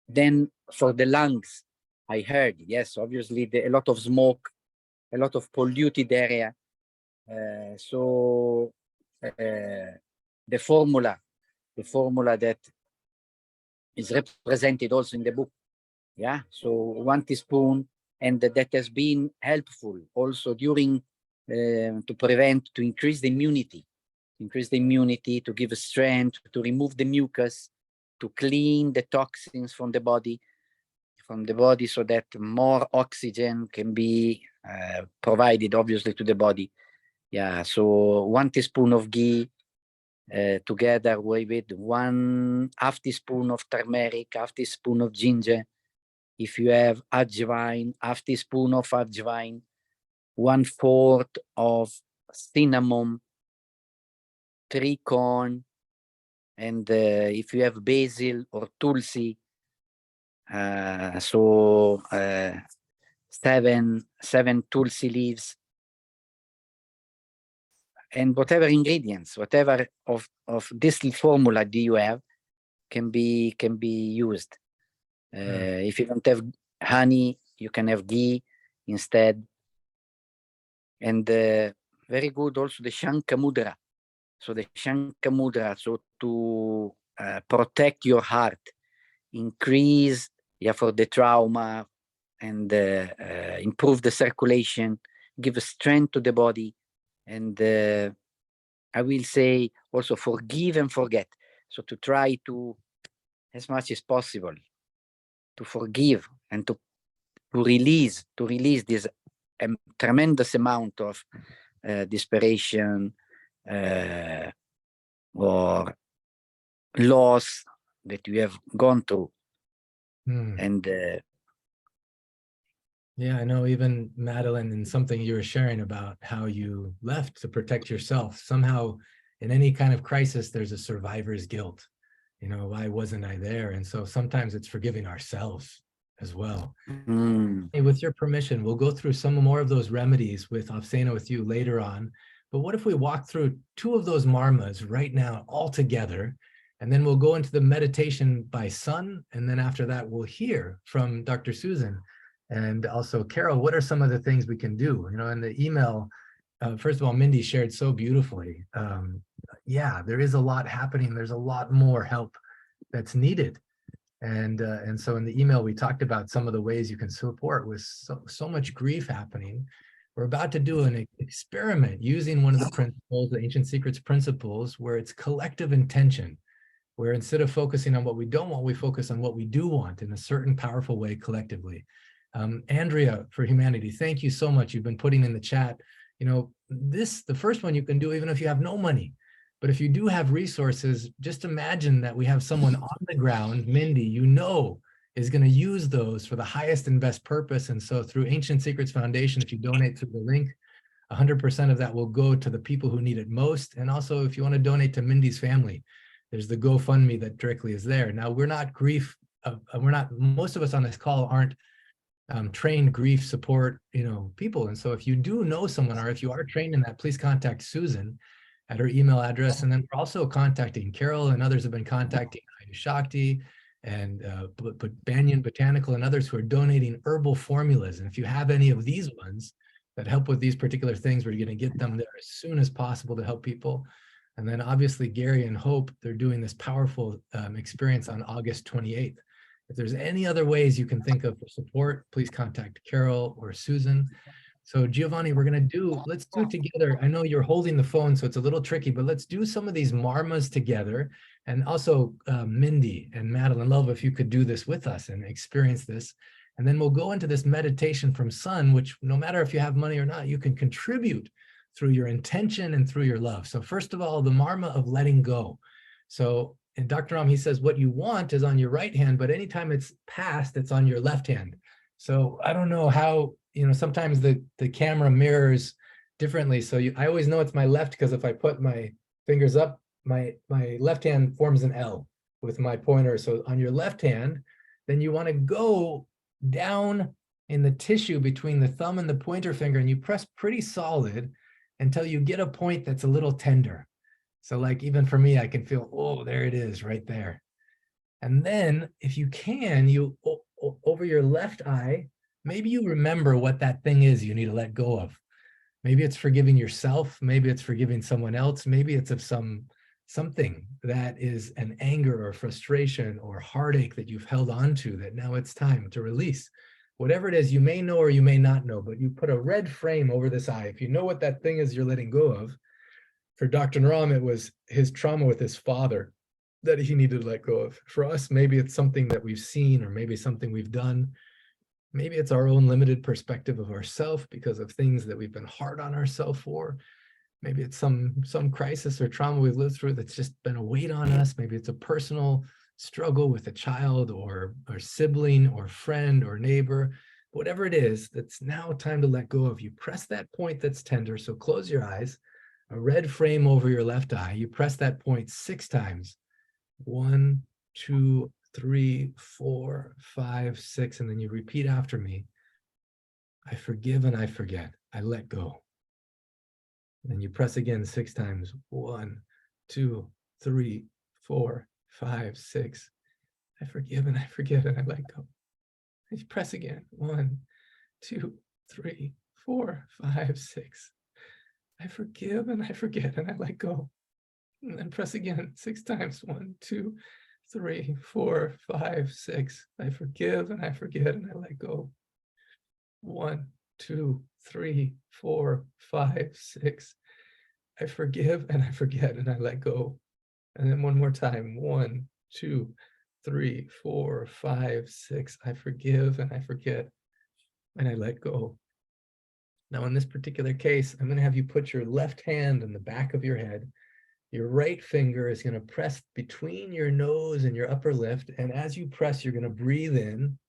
Then for the lungs, I heard, yes, obviously a lot of smoke, a lot of polluted area. So the formula that is represented also in the book. Yeah, so 1 teaspoon, and that has been helpful also during to increase the immunity, to give strength, to remove the mucus, to clean the toxins from the body, so that more oxygen can be provided, obviously, to the body. Yeah, so 1 teaspoon of ghee together with 1/2 teaspoon of turmeric, 1/2 teaspoon of ginger. If you have ajwain, 1/2 teaspoon of ajwain, 1/4 of cinnamon, 3 corn, and if you have basil or tulsi, seven tulsi leaves, and whatever ingredients, whatever of this formula do you have, can be used. If you don't have honey, you can have ghee instead. And very good also the Shankh Mudra. So the Shankh Mudra, so to protect your heart, increase for the trauma, and improve the circulation, give strength to the body, and I will say also forgive and forget. So to try to, as much as possible, to forgive and to release this tremendous amount of desperation or loss that you have gone through. And yeah, I know even Madelyn, and something you were sharing about how you left to protect yourself. Somehow in any kind of crisis, there's a survivor's guilt. You know, why wasn't I there? And so sometimes it's forgiving ourselves as well. Hey, with your permission, we'll go through some more of those remedies with Afsenah with you later on. But what if we walk through 2 of those marmas right now all together, and then we'll go into the meditation by sun, and then after that we'll hear from Dr. Susan and also Carol. What are some of the things we can do? You know, in the email, first of all, Mindy shared so beautifully. Yeah, there is a lot happening. There's a lot more help that's needed. And so in the email, we talked about some of the ways you can support with so much grief happening. We're about to do an experiment using one of the principles, the Ancient Secrets principles, where it's collective intention, where instead of focusing on what we don't want, we focus on what we do want in a certain powerful way collectively. Andrea for Humanity, thank you so much. You've been putting in the chat, you know, the first one you can do even if you have no money. But if you do have resources, just imagine that we have someone on the ground, Mindy, you know, is going to use those for the highest and best purpose. And so through Ancient Secrets Foundation, if you donate through the link, 100% of that will go to the people who need it most. And also, if you want to donate to Mindy's family, there's the GoFundMe that directly is there. Now, we're not most of us on this call aren't trained grief support, you know, people. And so if you do know someone, or if you are trained in that, please contact Susan at her email address. And then we're also contacting Carol, and others have been contacting Shakti and Banyan Botanical and others who are donating herbal formulas. And if you have any of these ones that help with these particular things, we're going to get them there as soon as possible to help people. And then obviously Gary and Hope, they're doing this powerful experience on August 28th. If there's any other ways you can think of for support, please contact Carol or Susan. So Giovanni, let's do together. I know you're holding the phone, so it's a little tricky, but let's do some of these marmas together. And also Mindy and Madelyn, love if you could do this with us and experience this. And then we'll go into this meditation from sun, which no matter if you have money or not, you can contribute through your intention and through your love. So first of all, the marma of letting go. So in Dr. Ram, he says what you want is on your right hand, but anytime it's past, it's on your left hand. So I don't know how, you know, sometimes the camera mirrors differently. So I always know it's my left, because if I put my fingers up, my left hand forms an L with my pointer. So on your left hand, then you want to go down in the tissue between the thumb and the pointer finger, and you press pretty solid until you get a point that's a little tender. So like even for me, I can feel, oh, there it is right there. And then if you can, you over your left eye, maybe you remember what that thing is you need to let go of. Maybe it's forgiving yourself. Maybe it's forgiving someone else. Maybe it's of something that is an anger or frustration or heartache that you've held on to that now it's time to release. Whatever it is, you may know or you may not know, but you put a red frame over this eye. If you know what that thing is you're letting go of, for Dr. Naram, it was his trauma with his father that he needed to let go of. For us, maybe it's something that we've seen or maybe something we've done. Maybe it's our own limited perspective of ourselves because of things that we've been hard on ourselves for. Maybe it's some crisis or trauma we've lived through that's just been a weight on us. Maybe it's a personal struggle with a child or sibling or friend or neighbor. Whatever it is, that's now time to let go of. You press that point that's tender. So close your eyes, a red frame over your left eye. You press that point 6 times. 1, 2, 3, 4, 5, 6, and then you repeat after me. I forgive and I forget. I let go. And you press again 6 times. 1, 2, 3, 4, 5, 6. I forgive and I forget and I let go. And you press again. 1, 2, 3, 4, 5, 6. I forgive and I forget and I let go. And then press again 6 times. 1, 2, 3, 4, 5, 6. I forgive and I forget and I let go. 1, 2, 3, 4, 5, 6. I forgive and I forget and I let go. And then one more time. 1, 2, 3, 4, 5, 6. I forgive and I forget and I let go. Now, in this particular case, I'm going to have you put your left hand on the back of your head. Your right finger is going to press between your nose and your upper lip. And as you press, you're going to breathe in.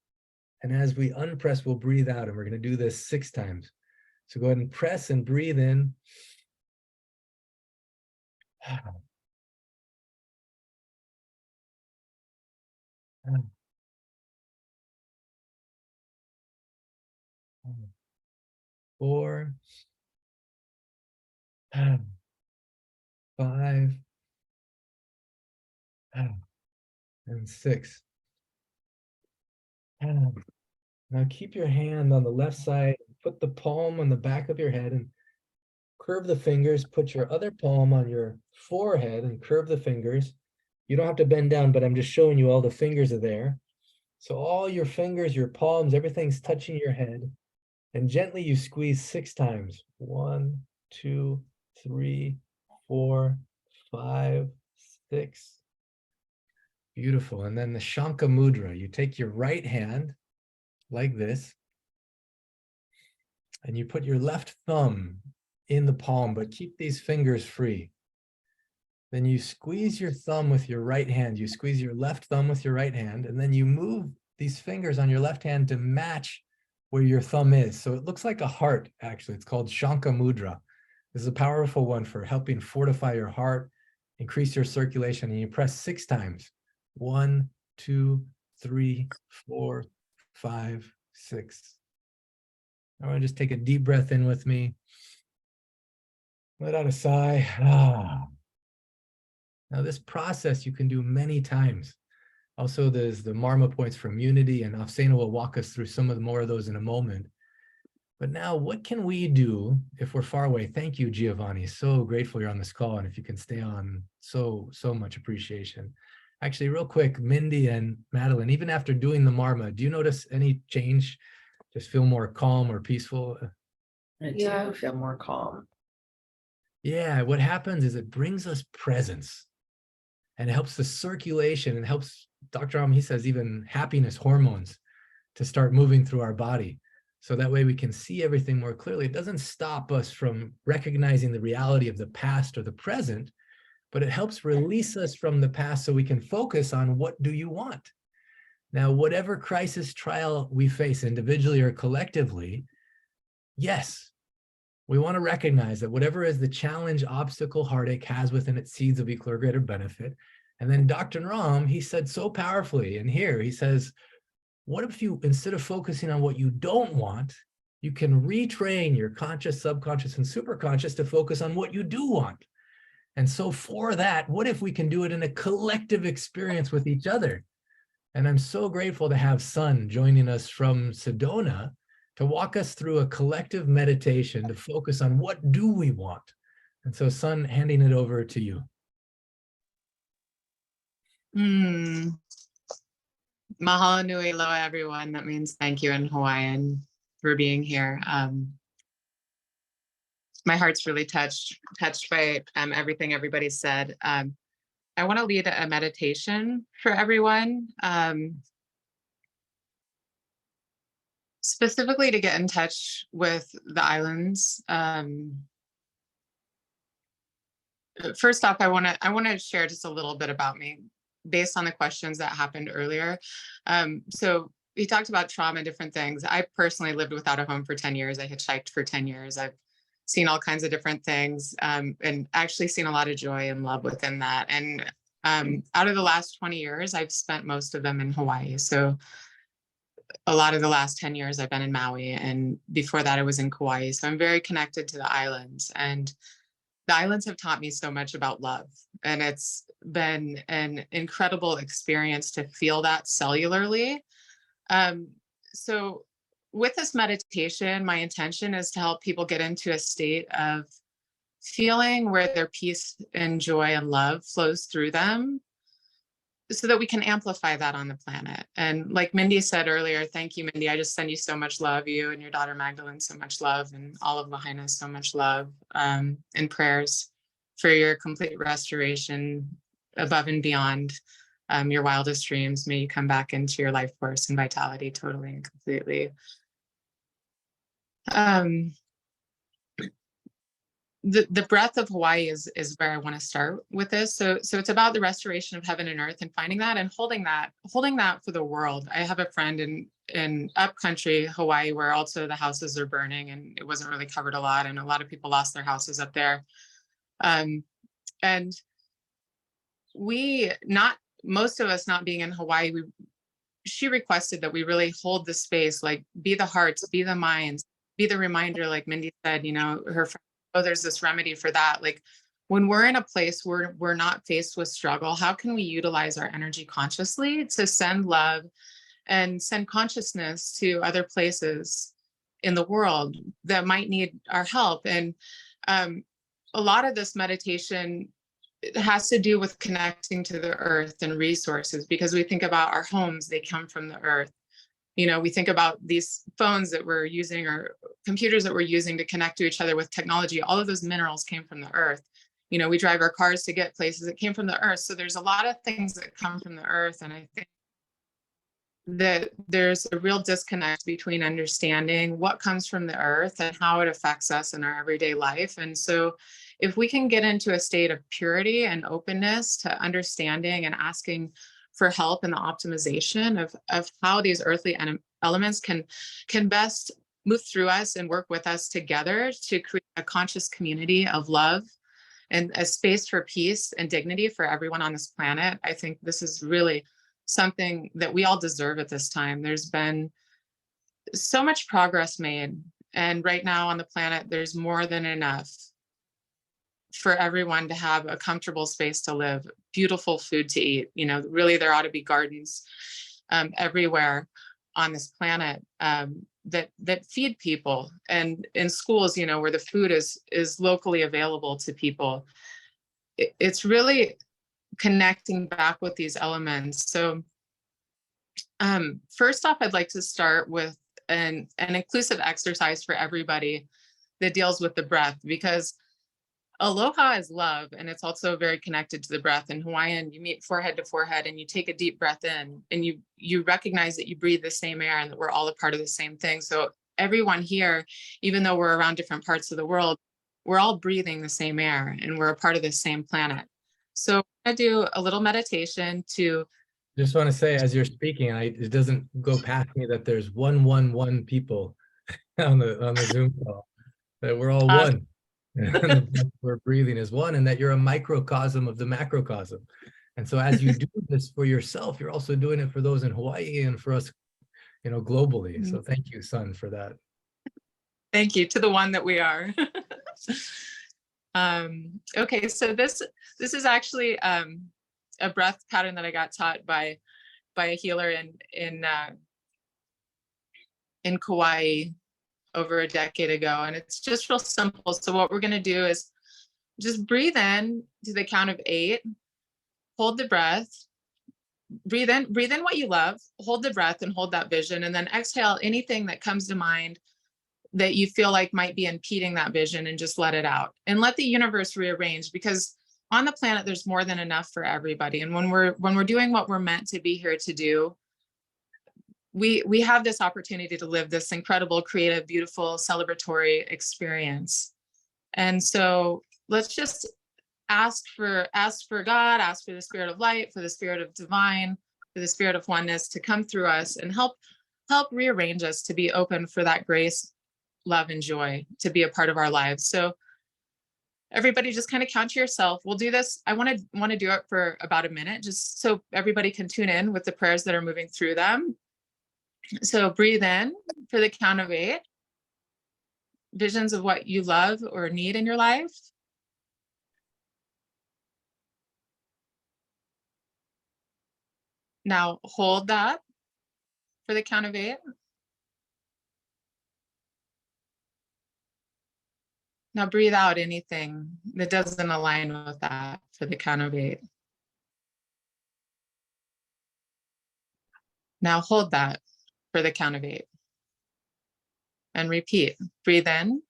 And as we unpress, we'll breathe out. And we're going to do this 6 times. So go ahead and press and breathe in. 4, 5, and 6. Now keep your hand on the left side, put the palm on the back of your head and curve the fingers, put your other palm on your forehead and curve the fingers. You don't have to bend down, but I'm just showing you all the fingers are there. So all your fingers, your palms, everything's touching your head. And gently you squeeze 6 times. 1, 2, 3, 4, 5, 6. Beautiful. And then the Shankh Mudra. You take your right hand like this, and you put your left thumb in the palm, but keep these fingers free. Then you squeeze your thumb with your right hand. You squeeze your left thumb with your right hand, and then you move these fingers on your left hand to match where your thumb is. So it looks like a heart, actually. It's called Shankh Mudra. This is a powerful one for helping fortify your heart, increase your circulation, and you press 6 times. 1, 2, 3, 4, 5, 6. I want to just take a deep breath in with me. Let out a sigh. Now this process you can do many times. Also, there's the Marmaa points from unity, and Afsenah will walk us through some of more of those in a moment. But now, what can we do if we're far away? Thank you, Giovanni. So grateful you're on this call, and if you can stay on, so much appreciation. Actually, real quick, Mindy and Madelyn, even after doing the Marmaa, do you notice any change? Just feel more calm or peaceful? I do feel more calm. Yeah, what happens is it brings us presence, and it helps the circulation, and helps, Dr. Am, he says, even happiness hormones to start moving through our body. So that way we can see everything more clearly. It doesn't stop us from recognizing the reality of the past or the present, but it helps release us from the past so we can focus on what do you want. Now, whatever crisis trial we face individually or collectively, yes, we want to recognize that whatever is the challenge, obstacle, heartache has within it seeds of equal or greater benefit. And then Dr. Naram, he said so powerfully, and here he says, what if you, instead of focusing on what you don't want, you can retrain your conscious, subconscious, and superconscious to focus on what you do want? And so for that, what if we can do it in a collective experience with each other? And I'm so grateful to have Sun joining us from Sedona to walk us through a collective meditation to focus on what do we want. And so Sun, handing it over to you. Mahalo nui loa, everyone. That means thank you in Hawaiian for being here. My heart's really touched by everything everybody said. I want to lead a meditation for everyone, specifically to get in touch with the islands. First off, I want to share just a little bit about me based on the questions that happened earlier. So we talked about trauma and different things. I personally lived without a home for 10 years. I hitchhiked for 10 years. I've seen all kinds of different things, and actually seen a lot of joy and love within that. And out of the last 20 years, I've spent most of them in Hawaii. So a lot of the last 10 years I've been in Maui, and before that I was in Kauai. So I'm very connected to the islands, and the islands have taught me so much about love. And it's been an incredible experience to feel that cellularly. So with this meditation, my intention is to help people get into a state of feeling where their peace and joy and love flows through them, so that we can amplify that on the planet. And like Mindy said earlier, thank you, Mindy. I just send you so much love, you and your daughter Magdalene, so much love, and all of Lahaina, so much love, and prayers for your complete restoration above and beyond your wildest dreams. May you come back into your life force and vitality totally and completely. The breath of Hawaii is where I want to start with this. So it's about the restoration of heaven and earth, and finding that and holding that for the world. I have a friend in upcountry Hawaii where also the houses are burning, and it wasn't really covered a lot, and a lot of people lost their houses up there. And most of us not being in Hawaii, she requested that we really hold the space, like be the hearts, be the minds, be the reminder, like Mindy said, her friend, oh, there's this remedy for that. Like when we're in a place where we're not faced with struggle, how can we utilize our energy consciously to send love and send consciousness to other places in the world that might need our help? And a lot of this meditation has to do with connecting to the earth and resources, because we think about our homes, they come from the earth. We think about these phones that we're using or computers that we're using to connect to each other with technology. All of those minerals came from the earth. We drive our cars to get places that came from the earth. So there's a lot of things that come from the earth. And I think that there's a real disconnect between understanding what comes from the earth and how it affects us in our everyday life. And so if we can get into a state of purity and openness to understanding and asking for help in the optimization of how these earthly elements can best move through us and work with us together to create a conscious community of love and a space for peace and dignity for everyone on this planet, I think this is really something that we all deserve at this time. There's been so much progress made, and right now on the planet, there's more than enough for everyone to have a comfortable space to live, beautiful food to eat. Really there ought to be gardens everywhere on this planet that feed people, and in schools, where the food is locally available to people. It's really connecting back with these elements. So first off, I'd like to start with an inclusive exercise for everybody that deals with the breath, because aloha is love, and it's also very connected to the breath. In Hawaiian, you meet forehead to forehead and you take a deep breath in, and you recognize that you breathe the same air and that we're all a part of the same thing. So everyone here, even though we're around different parts of the world, we're all breathing the same air and we're a part of the same planet. So I'm gonna do a little meditation to just want to say, as you're speaking, it doesn't go past me that there's 111 people on the Zoom call, that we're all one. And the breath we're breathing is one, and that you're a microcosm of the macrocosm. And so as you do this for yourself, you're also doing it for those in Hawaii and for us, globally. So thank you, Sun, for that. Thank you to the one that we are. Okay, so this is actually a breath pattern that I got taught by by a healer in Kauai over a decade ago. And it's just real simple. So what we're going to do is just breathe in to the count of 8, hold the breath, breathe in what you love, hold the breath and hold that vision, and then exhale anything that comes to mind that you feel like might be impeding that vision, and just let it out and let the universe rearrange, because on the planet there's more than enough for everybody. And when we're doing what we're meant to be here to do, we have this opportunity to live this incredible, creative, beautiful, celebratory experience. And so let's just ask for God, ask for the spirit of light, for the spirit of divine, for the spirit of oneness to come through us and help rearrange us to be open for that grace, love, and joy to be a part of our lives. So everybody just kind of count to yourself. We'll do this. I want to do it for about a minute, just so everybody can tune in with the prayers that are moving through them. So breathe in for the count of 8. Visions of what you love or need in your life. Now hold that for the count of 8. Now breathe out anything that doesn't align with that for the count of 8. Now hold that for the count of 8. And repeat. Breathe in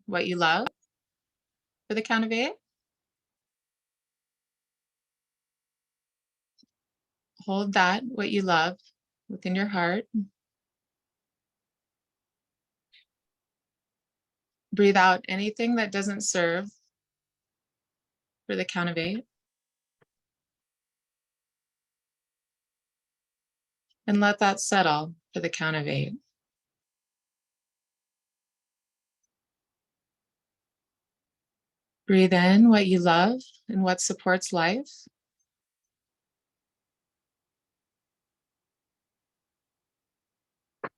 what you love for the count of 8. Hold that, what you love, within your heart. Breathe out anything that doesn't serve for the count of 8. And let that settle for the count of 8. Breathe in what you love and what supports life.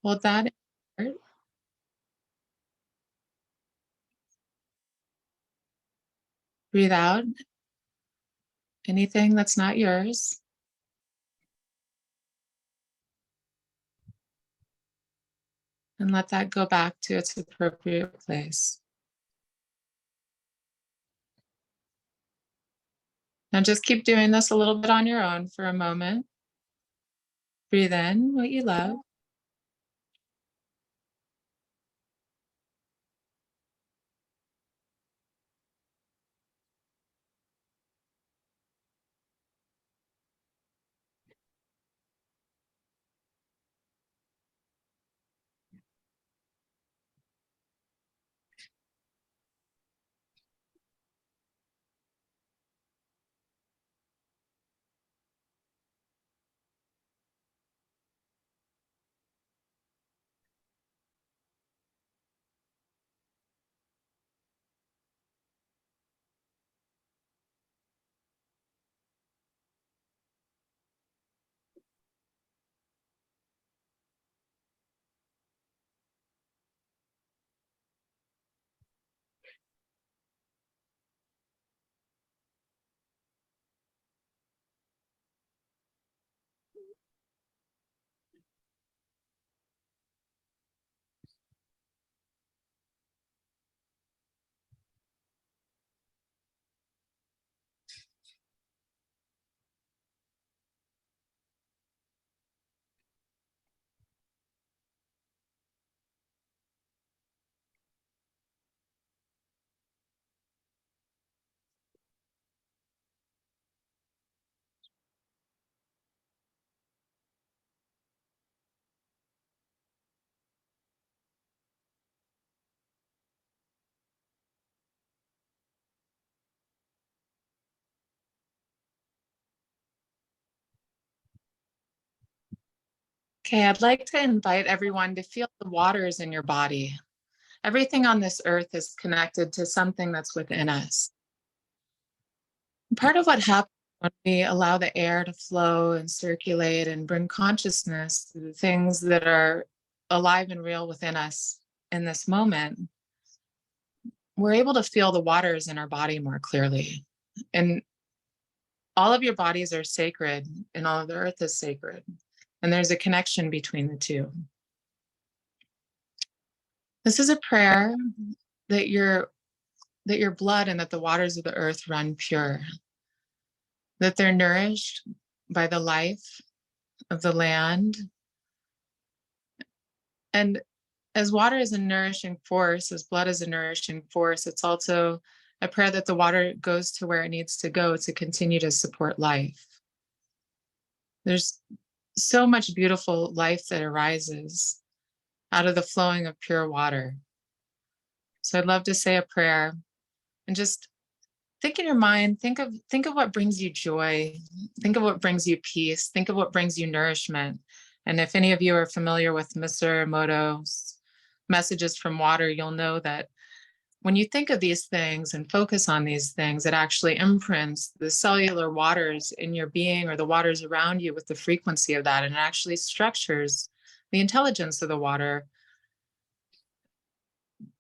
Hold that in your heart. Breathe out anything that's not yours. And let that go back to its appropriate place. Now just keep doing this a little bit on your own for a moment. Breathe in what you love. Okay, I'd like to invite everyone to feel the waters in your body. Everything on this earth is connected to something that's within us. Part of what happens when we allow the air to flow and circulate and bring consciousness to the things that are alive and real within us in this moment, we're able to feel the waters in our body more clearly. And all of your bodies are sacred and all of the earth is sacred. And there's a connection between the two. This is a prayer that your blood and that the waters of the earth run pure, that they're nourished by the life of the land. And as water is a nourishing force, as blood is a nourishing force, it's also a prayer that the water goes to where it needs to go to continue to support life. There's so much beautiful life that arises out of the flowing of pure water. So I'd love to say a prayer and just think in your mind, think of what brings you joy, think of what brings you peace, think of what brings you nourishment. And if any of you are familiar with Mr. Emoto's messages from water, you'll know that when you think of these things and focus on these things, it actually imprints the cellular waters in your being or the waters around you with the frequency of that, and it actually structures the intelligence of the water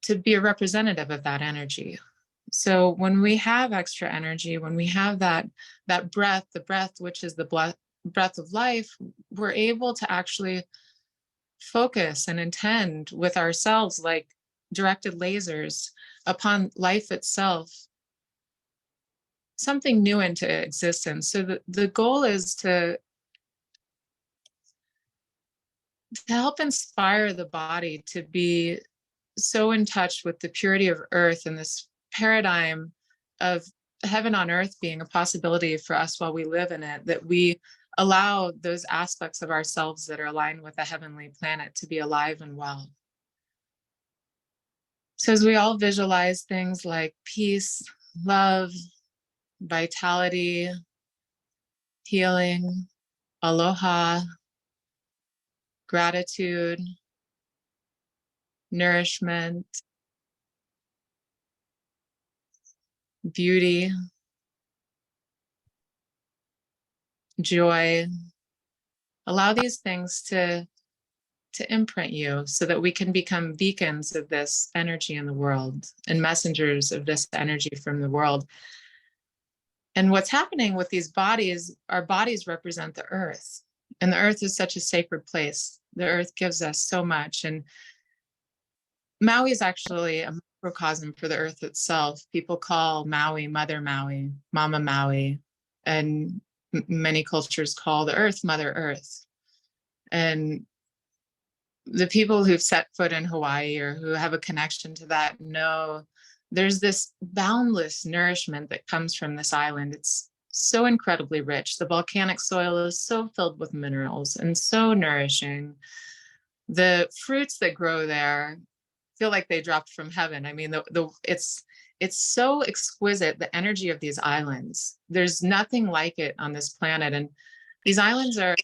to be a representative of that energy. So when we have extra energy, when we have that breath, the breath, which is the breath of life, we're able to actually focus and intend with ourselves like directed lasers upon life itself, something new into existence. So the goal is to help inspire the body to be so in touch with the purity of earth and this paradigm of heaven on earth being a possibility for us while we live in it, that we allow those aspects of ourselves that are aligned with a heavenly planet to be alive and well. So as we all visualize things like peace, love, vitality, healing, aloha, gratitude, nourishment, beauty, joy, allow these things to imprint you so that we can become beacons of this energy in the world and messengers of this energy from the world. And what's happening with these bodies, our bodies represent the earth, and the earth is such a sacred place. The earth gives us so much. And Maui is actually a microcosm for the earth itself. People call Maui Mother Maui, Mama Maui, and many cultures call the earth Mother Earth. And the people who've set foot in Hawaii or who have a connection to that know there's this boundless nourishment that comes from this island. It's so incredibly rich. The volcanic soil is so filled with minerals and so nourishing. The fruits that grow there feel like they dropped from heaven. I mean, it's so exquisite, the energy of these islands. There's nothing like it on this planet. And these islands are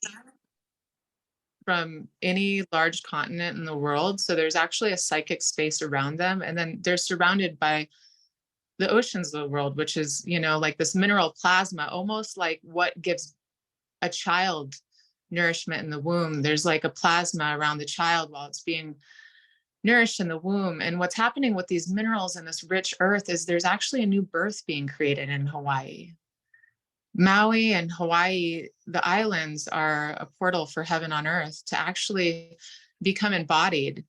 from any large continent in the world. So there's actually a psychic space around them. And then they're surrounded by the oceans of the world, which is, like this mineral plasma, almost like what gives a child nourishment in the womb. There's like a plasma around the child while it's being nourished in the womb. And what's happening with these minerals and this rich earth is there's actually a new birth being created in Hawaii. Maui and Hawaii, the islands, are a portal for heaven on earth to actually become embodied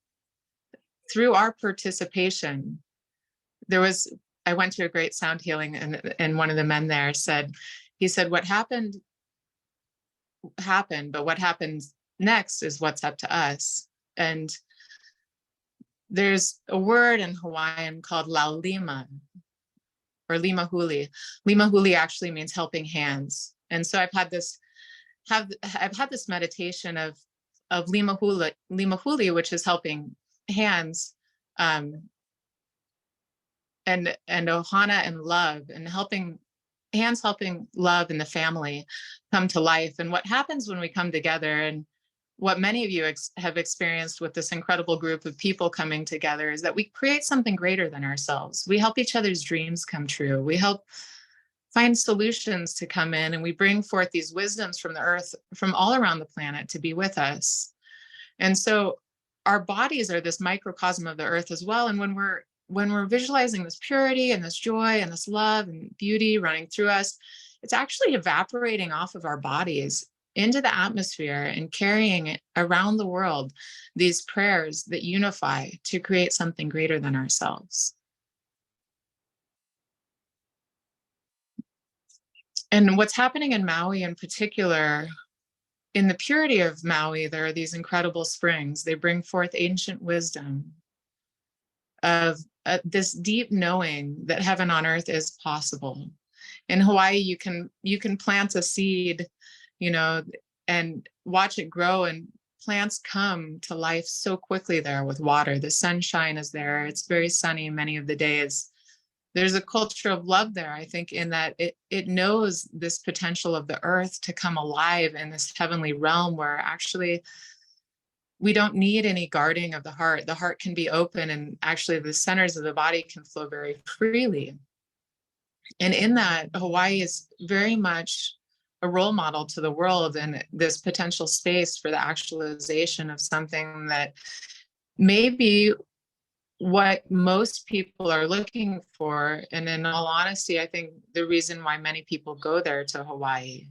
through our participation. I went to a great sound healing, and one of the men there said, what happened, but what happens next is what's up to us. And there's a word in Hawaiian called laulima, or limahuli. Limahuli actually means helping hands. And so I've had this meditation of limahuli, which is helping hands, and ohana and love, and helping love and the family come to life. And what happens when we come together, and what many of you have experienced with this incredible group of people coming together, is that we create something greater than ourselves. We help each other's dreams come true. We help find solutions to come in, and we bring forth these wisdoms from the earth, from all around the planet, to be with us. And so our bodies are this microcosm of the earth as well. And when we're visualizing this purity and this joy and this love and beauty running through us, it's actually evaporating off of our bodies into the atmosphere and carrying it around the world, these prayers that unify to create something greater than ourselves. And what's happening in Maui in particular, in the purity of Maui, there are these incredible springs. They bring forth ancient wisdom of this deep knowing that heaven on earth is possible. In Hawaii, you can plant a seed, you know, and watch it grow, and plants come to life so quickly there with water. The sunshine is there. It's very sunny many of the days. There's a culture of love there, I think, in that it knows this potential of the earth to come alive in this heavenly realm where actually we don't need any guarding of the heart. The heart can be open, and actually the centers of the body can flow very freely. And in that, Hawaii is very much a role model to the world, and this potential space for the actualization of something that may be what most people are looking for. And in all honesty, I think the reason why many people go there to Hawaii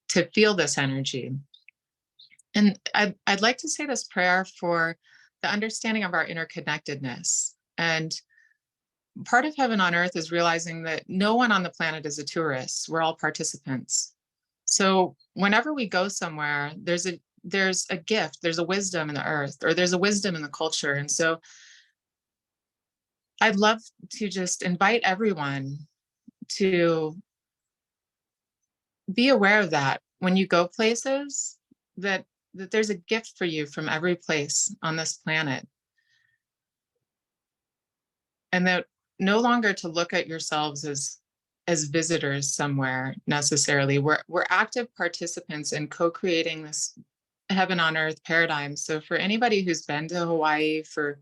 to feel this energy. And I'd like to say this prayer for the understanding of our interconnectedness. And part of heaven on earth is realizing that no one on the planet is a tourist. We're all participants. So whenever we go somewhere, there's a gift, there's a wisdom in the earth, or there's a wisdom in the culture. And so I'd love to just invite everyone to be aware of that when you go places, that there's a gift for you from every place on this planet. And that no longer to look at yourselves as visitors somewhere necessarily. We're active participants in co-creating this heaven on earth paradigm. So for anybody who's been to Hawaii, for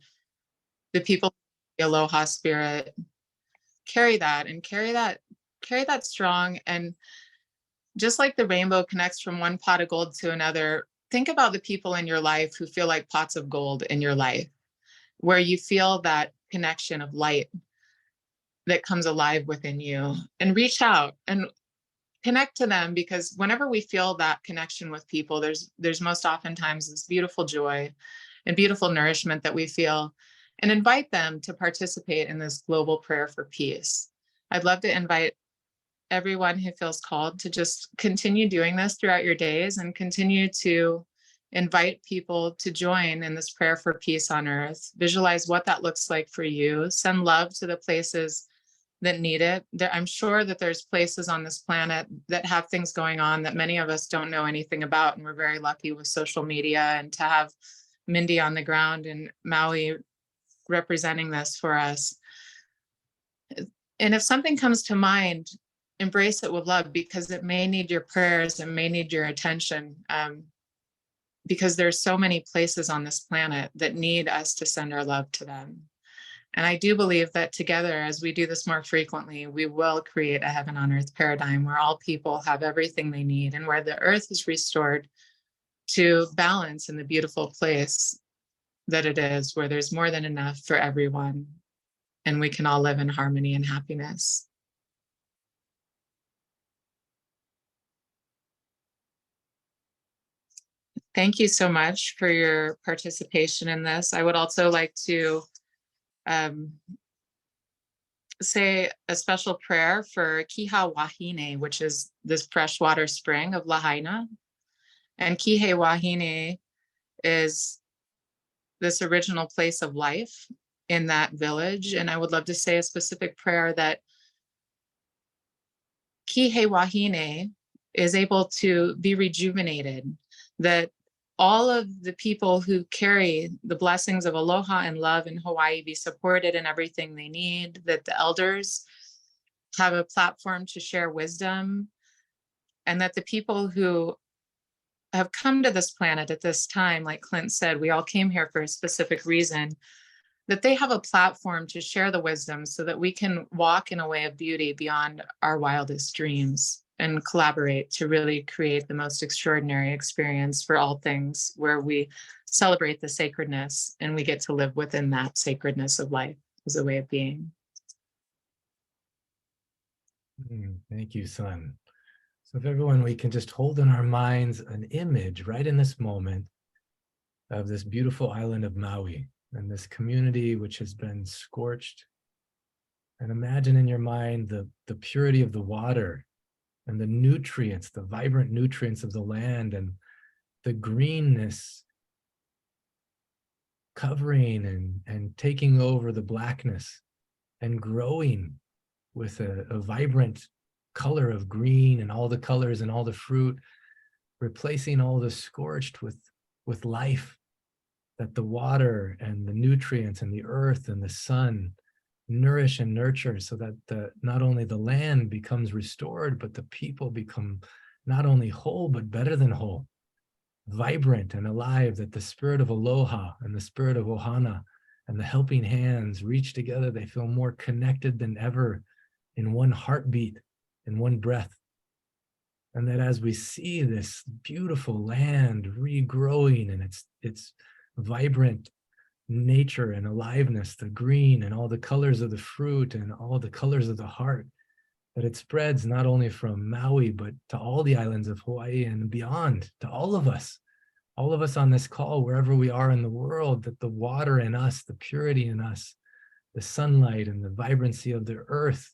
the people, the aloha spirit, carry that strong. And just like the rainbow connects from one pot of gold to another, think about the people in your life who feel like pots of gold in your life, where you feel that connection of light that comes alive within you, and reach out and connect to them, because whenever we feel that connection with people, there's most oftentimes this beautiful joy and beautiful nourishment that we feel, and invite them to participate in this global prayer for peace. I'd love to invite everyone who feels called to just continue doing this throughout your days, and continue to invite people to join in this prayer for peace on earth. Visualize what that looks like for you. Send love to the places that need it. I'm sure that there's places on this planet that have things going on that many of us don't know anything about. And we're very lucky with social media and to have Mindy on the ground in Maui representing this for us. And if something comes to mind, embrace it with love, because it may need your prayers and may need your attention. Because there's so many places on this planet that need us to send our love to them. And I do believe that together, as we do this more frequently, we will create a heaven on earth paradigm where all people have everything they need, and where the earth is restored to balance in the beautiful place that it is, where there's more than enough for everyone, and we can all live in harmony and happiness. Thank you so much for your participation in this. I would also like to say a special prayer for Kiha Wahine, which is this freshwater spring of Lahaina. And Kihe Wahine is this original place of life in that village. And I would love to say a specific prayer that Kihe Wahine is able to be rejuvenated, that all of the people who carry the blessings of aloha and love in Hawaii be supported in everything they need, that the elders have a platform to share wisdom, and that the people who have come to this planet at this time, like Clint said, we all came here for a specific reason, that they have a platform to share the wisdom so that we can walk in a way of beauty beyond our wildest dreams, and collaborate to really create the most extraordinary experience for all things, where we celebrate the sacredness and we get to live within that sacredness of life as a way of being. Thank you, son. So if everyone, we can just hold in our minds an image right in this moment of this beautiful island of Maui and this community which has been scorched. And imagine in your mind the purity of the water and the nutrients, the vibrant nutrients of the land, and the greenness covering and taking over the blackness and growing with a vibrant color of green and all the colors and all the fruit, replacing all the scorched with life, that the water and the nutrients and the earth and the sun nourish and nurture, so that not only the land becomes restored, but the people become not only whole, but better than whole, vibrant and alive, that the spirit of aloha and the spirit of ohana and the helping hands reach together. They feel more connected than ever in one heartbeat, in one breath. And that as we see this beautiful land regrowing and its vibrant nature and aliveness, the green and all the colors of the fruit and all the colors of the heart, that it spreads not only from Maui, but to all the islands of Hawaii and beyond, to all of us on this call, wherever we are in the world, that the water in us, the purity in us, the sunlight and the vibrancy of the earth,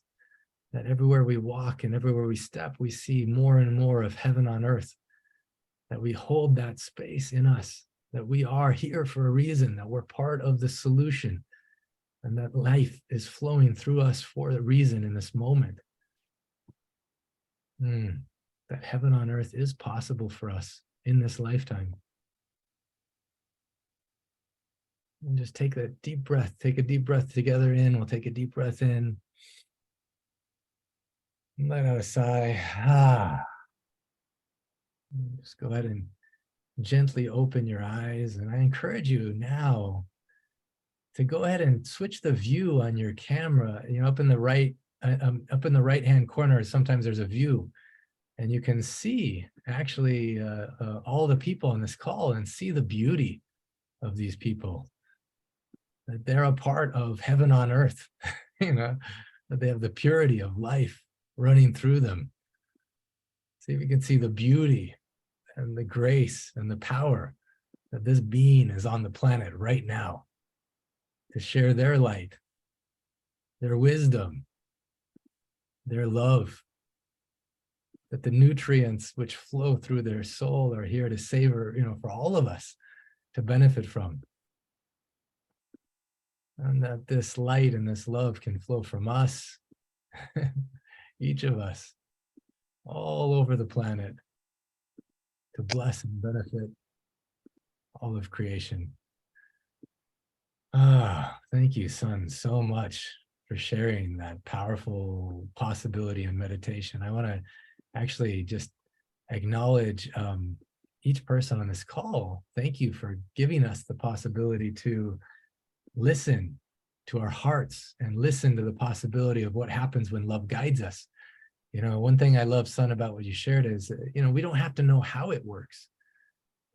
that everywhere we walk and everywhere we step, we see more and more of heaven on earth, that we hold that space in us, that we are here for a reason, that we're part of the solution, and that life is flowing through us for a reason in this moment. That heaven on earth is possible for us in this lifetime. And just take a deep breath. Take a deep breath together in. We'll take a deep breath in. Let out a sigh. Just go ahead and gently open your eyes. And I encourage you now to go ahead and switch the view on your camera. You know, up in the right-hand corner, sometimes there's a view, and you can see actually all the people on this call and see the beauty of these people. That they're a part of heaven on earth, you know, that they have the purity of life running through them. See if you can see the beauty and the grace and the power that this being is on the planet right now to share their light, their wisdom, their love, that the nutrients which flow through their soul are here to savor, you know, for all of us to benefit from. And that this light and this love can flow from us, each of us, all over the planet, to bless and benefit all of creation. Thank you, son, so much for sharing that powerful possibility in meditation. I want to actually just acknowledge each person on this call. Thank you for giving us the possibility to listen to our hearts and listen to the possibility of what happens when love guides us. You know, one thing I love, son, about what you shared is, you know, we don't have to know how it works.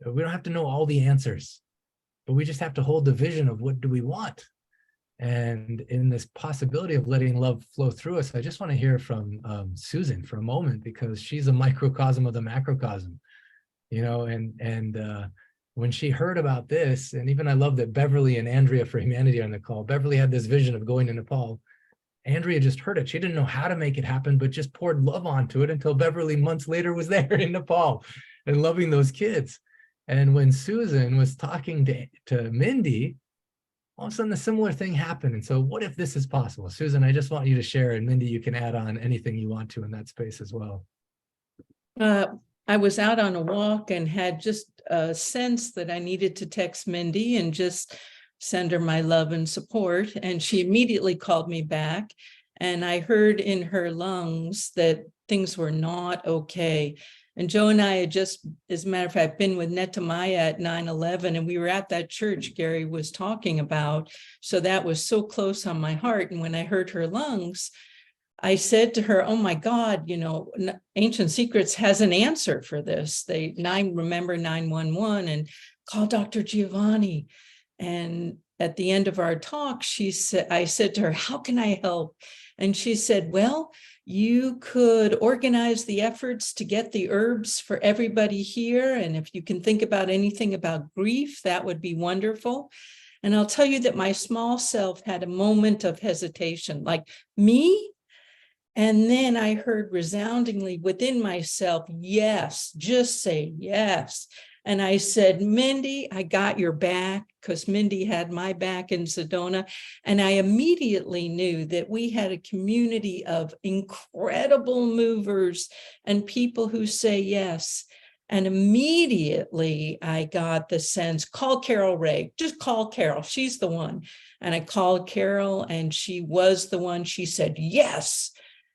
We don't have to know all the answers, but we just have to hold the vision of what do we want. And in this possibility of letting love flow through us, I just want to hear from Susan for a moment, because she's a microcosm of the macrocosm, you know, and when she heard about this, and even I love that Beverly and Andrea for Humanity are on the call. Beverly had this vision of going to Nepal. Andrea just heard it. She didn't know how to make it happen, but just poured love onto it until Beverly months later was there in Nepal and loving those kids. And when Susan was talking to Mindy, all of a sudden a similar thing happened. And so what if this is possible? Susan, I just want you to share, and Mindy, you can add on anything you want to in that space as well. I was out on a walk and had just a sense that I needed to text Mindy and just send her my love and support. And she immediately called me back. And I heard in her lungs that things were not okay. And Joe and I had just, as a matter of fact, been with Netamaya at 9/11, and we were at that church Gary was talking about. So that was so close on my heart. And when I heard her lungs, I said to her, oh my God, you know, Ancient Secrets has an answer for this. Remember 911 and call Dr. Giovanni. And at the end of our talk, I said to her, how can I help? And she said, well, you could organize the efforts to get the herbs for everybody here. And if you can think about anything about grief, that would be wonderful. And I'll tell you that my small self had a moment of hesitation, like, me? And then I heard resoundingly within myself, yes, just say yes. And I said, Mindy, I got your back, because Mindy had my back in Sedona. And I immediately knew that we had a community of incredible movers and people who say yes. And immediately I got the sense, call Carol Ray, just call Carol, she's the one. And I called Carol and she was the one. She said, yes.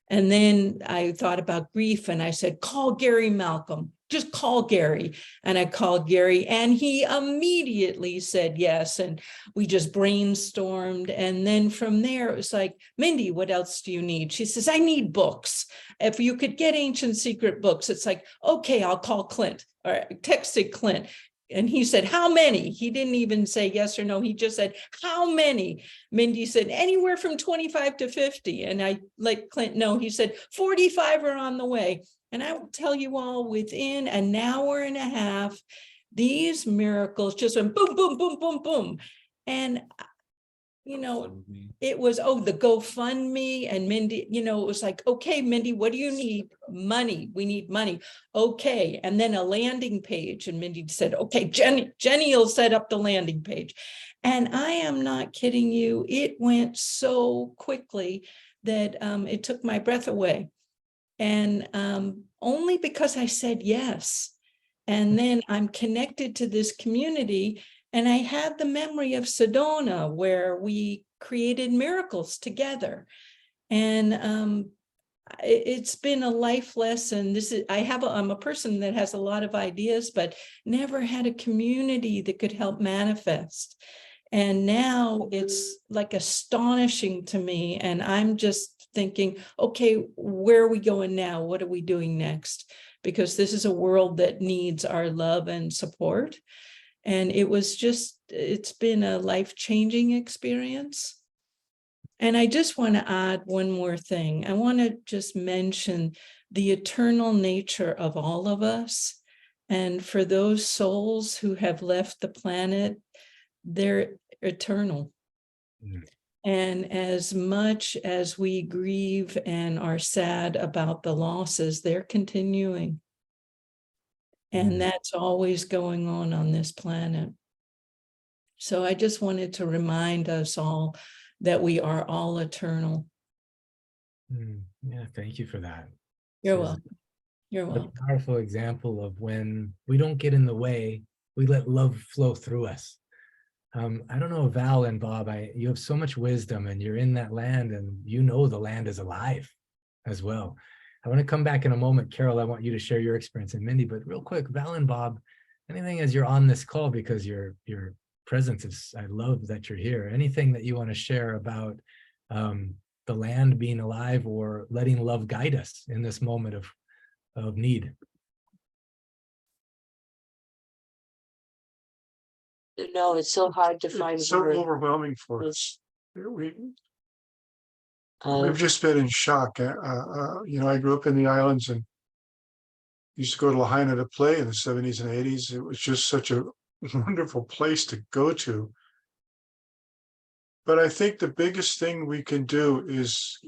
And then I thought about grief and I said, call Gary Malcolm, just call Gary. And I called Gary and he immediately said yes. And we just brainstormed. And then from there, it was like, Mindy, what else do you need? She says, I need books. If you could get ancient secret books, it's like, okay, I'll call Clint, or texted Clint. And he said, how many? He didn't even say yes or no. He just said, how many? Mindy said, anywhere from 25 to 50. And I let Clint know. He said, 45 are on the way. And I will tell you all, within an hour and a half, these miracles just went boom, boom, boom, boom, boom. And, you know, it was, oh, the GoFundMe, and Mindy, you know, it was like, okay, Mindy, what do you need? Money. We need money. Okay. And then a landing page. And Mindy said, okay, Jenny will set up the landing page. And I am not kidding you. It went so quickly that it took my breath away. And only because I said yes. And then I'm connected to this community. And I had the memory of Sedona, where we created miracles together. And it's been a life lesson. I'm a person that has a lot of ideas, but never had a community that could help manifest. And now it's like astonishing to me. And I'm just thinking, okay, where are we going now? What are we doing next? Because this is a world that needs our love and support. And it's been a life-changing experience. And I just want to add one more thing. I want to just mention the eternal nature of all of us. And for those souls who have left the planet, they're eternal. And as much as we grieve and are sad about the losses, they're continuing. And that's always going on this planet. So I just wanted to remind us all that we are all eternal. Yeah, thank you for that. You're welcome. You're A welcome. powerful example of when we don't get in the way, we let love flow through us. I don't know, Val and Bob, you have so much wisdom and you're in that land and you know the land is alive as well. I want to come back in a moment. Carol, I want you to share your experience, and Mindy, but real quick, Val and Bob, anything as you're on this call, because your presence is, I love that you're here. Anything that you want to share about the land being alive or letting love guide us in this moment of need? No, it's so hard to find. It's so overwhelming for us. We've just been in shock. You know, I grew up in the islands and used to go to Lahaina to play in the 70s and 80s. It was just such a wonderful place to go to. But I think the biggest thing we can do is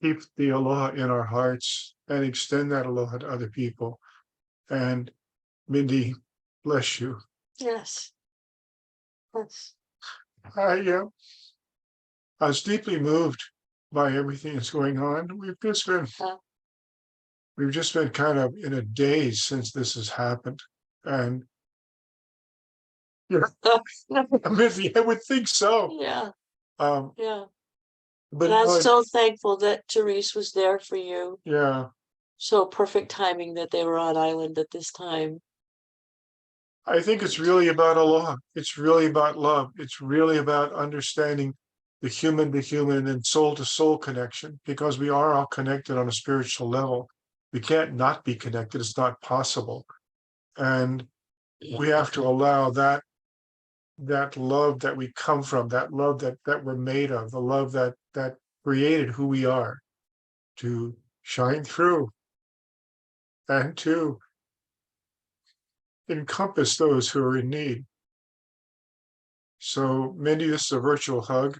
keep the aloha in our hearts and extend that aloha to other people. And Mindy, bless you. Yes. Yes. I was deeply moved by everything that's going on. We've just been kind of in a daze since this has happened. And yeah, I would think so. Yeah. Yeah. But and I'm so thankful that Therese was there for you. Yeah. So perfect timing that they were on island at this time. I think it's really about aloha. It's really about love. It's really about understanding the human to human and soul to soul connection, because we are all connected on a spiritual level. We can't not be connected. It's not possible. And we have to allow that love that we come from, that love that we're made of, the love that created who we are, to shine through and to encompass those who are in need. So, Mindy, this is a virtual hug.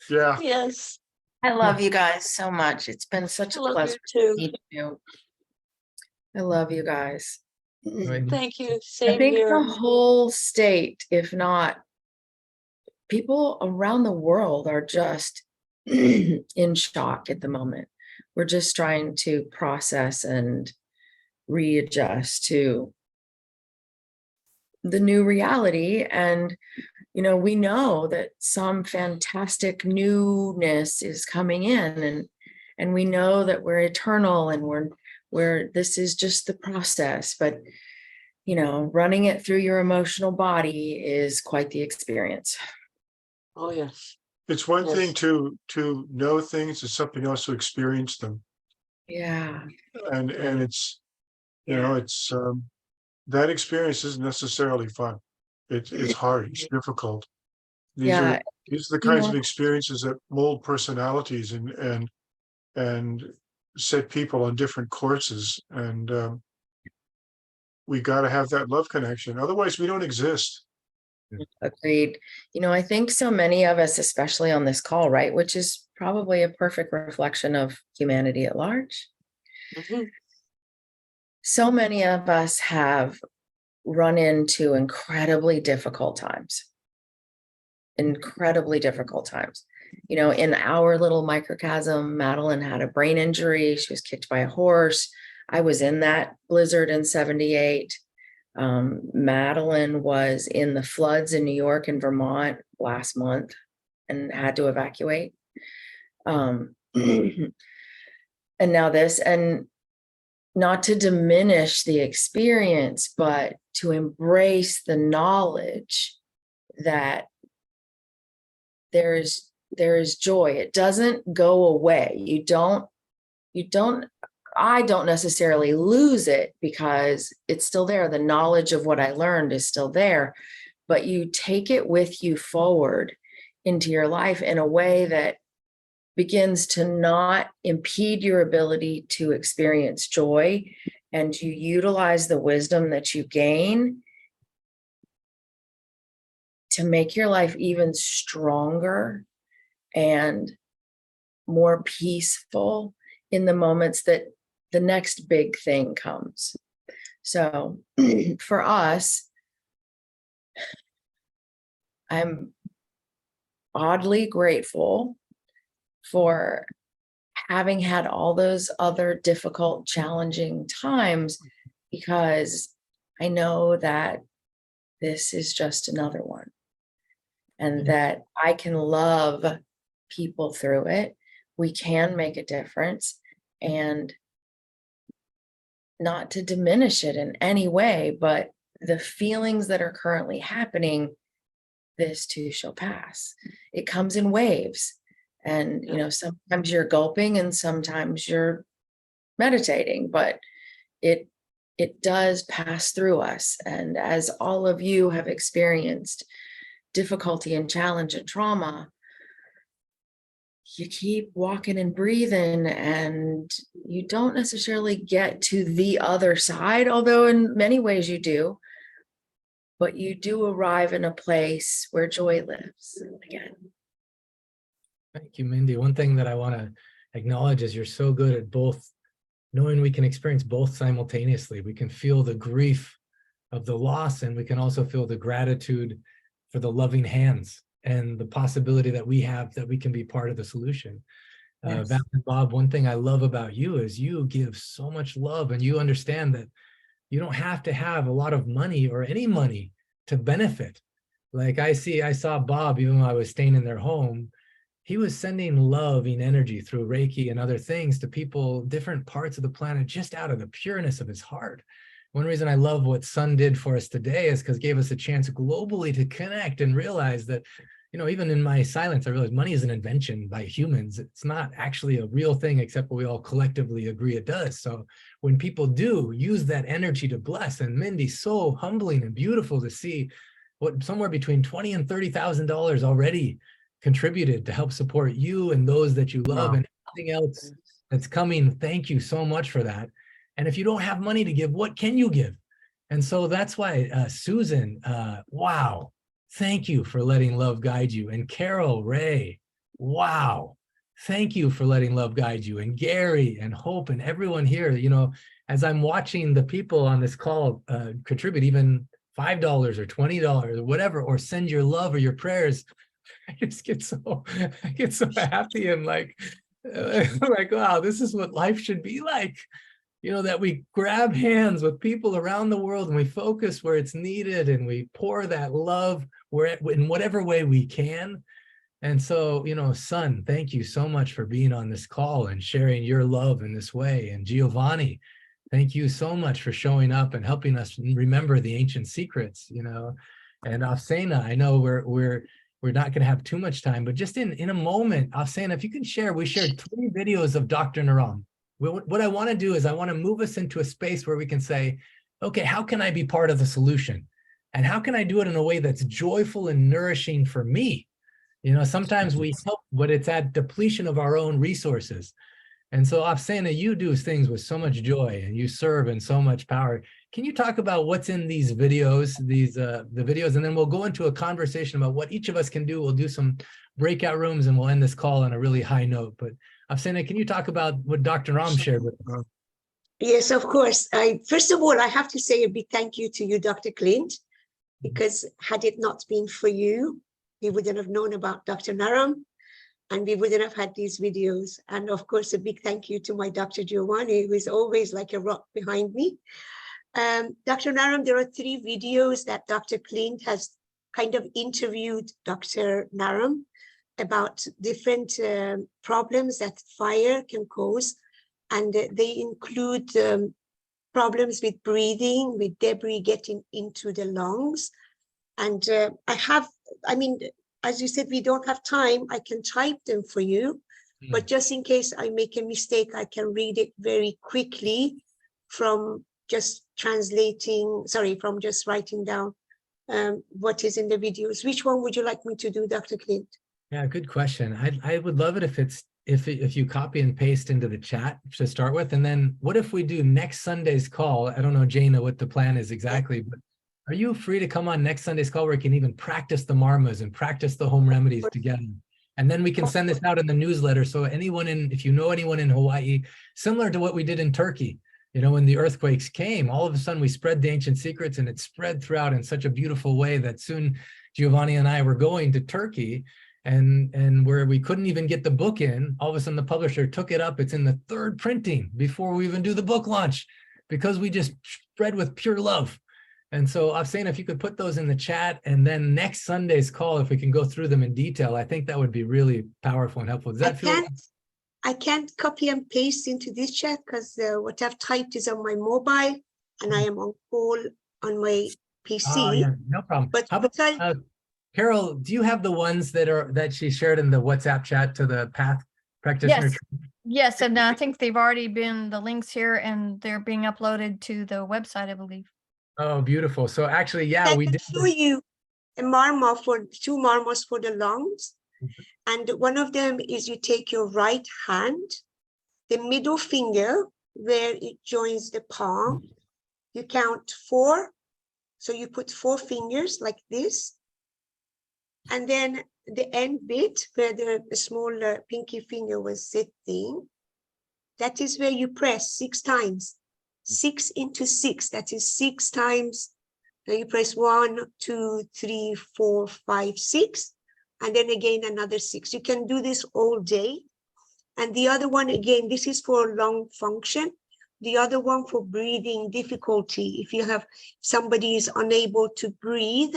Yeah. Yes. I love you guys so much. It's been such a I love pleasure you to too. meet you. I love you guys. Thank you. I Same think here. the whole state, if not people around the world, are just in shock at the moment. We're just trying to process and readjust to the new reality. And, you know, we know that some fantastic newness is coming in, and we know that we're eternal, and this is just the process. But, you know, running it through your emotional body is quite the experience. Oh, yes. It's one Yes. thing to know things, it's something else to experience them. Yeah. And it's, you know, it's that experience isn't necessarily fun. It's hard, it's difficult. These are the kinds of experiences that mold personalities and set people on different courses. And we got to have that love connection. Otherwise, we don't exist. Agreed. You know, I think so many of us, especially on this call, right, which is probably a perfect reflection of humanity at large. So many of us have run into incredibly difficult times. Incredibly difficult times. You know, in our little microcosm, Madelyn had a brain injury. She was kicked by a horse. I was in that blizzard in '78. Madelyn was in the floods in New York and Vermont last month and had to evacuate. And now this, and not to diminish the experience, but to embrace the knowledge that there is joy. It doesn't go away. I don't necessarily lose it because it's still there. The knowledge of what I learned is still there, but you take it with you forward into your life in a way that begins to not impede your ability to experience joy, and you utilize the wisdom that you gain to make your life even stronger and more peaceful in the moments that the next big thing comes. So for us, I'm oddly grateful for having had all those other difficult, challenging times, because I know that this is just another one, and that I can love people through it. We can make a difference, and not to diminish it in any way, but the feelings that are currently happening, this too shall pass. It comes in waves. And, you know, sometimes you're gulping and sometimes you're meditating, but it does pass through us. And as all of you have experienced difficulty and challenge and trauma, you keep walking and breathing, and you don't necessarily get to the other side, although in many ways you do, but you do arrive in a place where joy lives again. Thank you, Mindy. One thing that I want to acknowledge is you're so good at both, knowing we can experience both simultaneously. We can feel the grief of the loss, and we can also feel the gratitude for the loving hands and the possibility that we have, that we can be part of the solution. Yes. Val Bob, one thing I love about you is you give so much love, and you understand that you don't have to have a lot of money or any money to benefit. Like I saw Bob, even while I was staying in their home, he was sending loving energy through Reiki and other things to people, different parts of the planet, just out of the pureness of his heart. One reason I love what Sun did for us today is because it gave us a chance globally to connect and realize that, you know, even in my silence, I realized money is an invention by humans. It's not actually a real thing, except we all collectively agree it does. So when people do use that energy to bless, and Mindy, so humbling and beautiful to see what somewhere between $20,000 and $30,000 already contributed to help support you and those that you love, Wow. and everything else that's coming. Thank you so much for that. And if you don't have money to give, what can you give? And so that's why Susan, wow, thank you for letting love guide you. And Carol, Ray, wow, thank you for letting love guide you. And Gary and Hope and everyone here, you know, as I'm watching the people on this call contribute even $5 or $20 or whatever, or send your love or your prayers, I just get so happy and like wow, this is what life should be like. You know, that we grab hands with people around the world and we focus where it's needed and we pour that love where in whatever way we can. And so, you know, son, thank you so much for being on this call and sharing your love in this way. And Giovanni, thank you so much for showing up and helping us remember the ancient secrets, you know. And Afsenah, I know we're not going to have too much time, but just in a moment, Afsenah, if you can share, we shared 3 videos of Dr. Naram. What I want to do is I want to move us into a space where we can say, okay, how can I be part of the solution? And how can I do it in a way that's joyful and nourishing for me? You know, sometimes we help, but it's at depletion of our own resources. And so Afsenah, you do things with so much joy and you serve in so much power. Can you talk about what's in these videos, the videos, and then we'll go into a conversation about what each of us can do. We'll do some breakout rooms and we'll end this call on a really high note. But Afsenah, can you talk about what Dr. Ram shared with us? Yes, of course. First of all, I have to say a big thank you to you, Dr. Clint, because had it not been for you, we wouldn't have known about Dr. Naram and we wouldn't have had these videos. And of course, a big thank you to my Dr. Giovanni, who is always like a rock behind me. Dr. Naram, there are 3 videos that Dr. Clint has kind of interviewed Dr. Naram about different problems that fire can cause. And they include problems with breathing, with debris getting into the lungs. And I mean, as you said, we don't have time. I can type them for you, but just in case I make a mistake, I can read it very quickly from just from just writing down what is in the videos. Which one would you like me to do, Dr. Clint? Yeah, good question. I would love it if you copy and paste into the chat to start with, and then what if we do next Sunday's call? I don't know, Jaina, what the plan is exactly, but are you free to come on next Sunday's call where we can even practice the Marmaas and practice the home remedies together? And then we can send this out in the newsletter. So if you know anyone in Hawaii, similar to what we did in Turkey, you know, when the earthquakes came, all of a sudden we spread the ancient secrets and it spread throughout in such a beautiful way that soon Giovanni and I were going to Turkey, and where we couldn't even get the book in, all of a sudden the publisher took it up. It's in the 3rd printing before we even do the book launch, because we just spread with pure love. And so Afsenah, if you could put those in the chat, and then next Sunday's call, if we can go through them in detail, I think that would be really powerful and helpful. Does that feel? I can't copy and paste into this chat because what I've typed is on my mobile and I am on call on my PC. Yeah, no problem. But how about Carol, do you have the ones that she shared in the WhatsApp chat to the Path Practitioner? Yes. Yes, and I think they've already been the links here and they're being uploaded to the website, I believe. Oh, beautiful. So actually, yeah, we did show you a Marmaa for 2 Marmaas for the lungs. And one of them is you take your right hand, the middle finger where it joins the palm, you count 4. So you put 4 fingers like this. And then the end bit where the small pinky finger was sitting, that is where you press 6 times. 6 into 6, that is 6 times. Now you press 1, 2, 3, 4, 5, 6, and then again another 6. You can do this all day. And the other one, again, this is for lung function. The other one for breathing difficulty. If you have somebody is unable to breathe,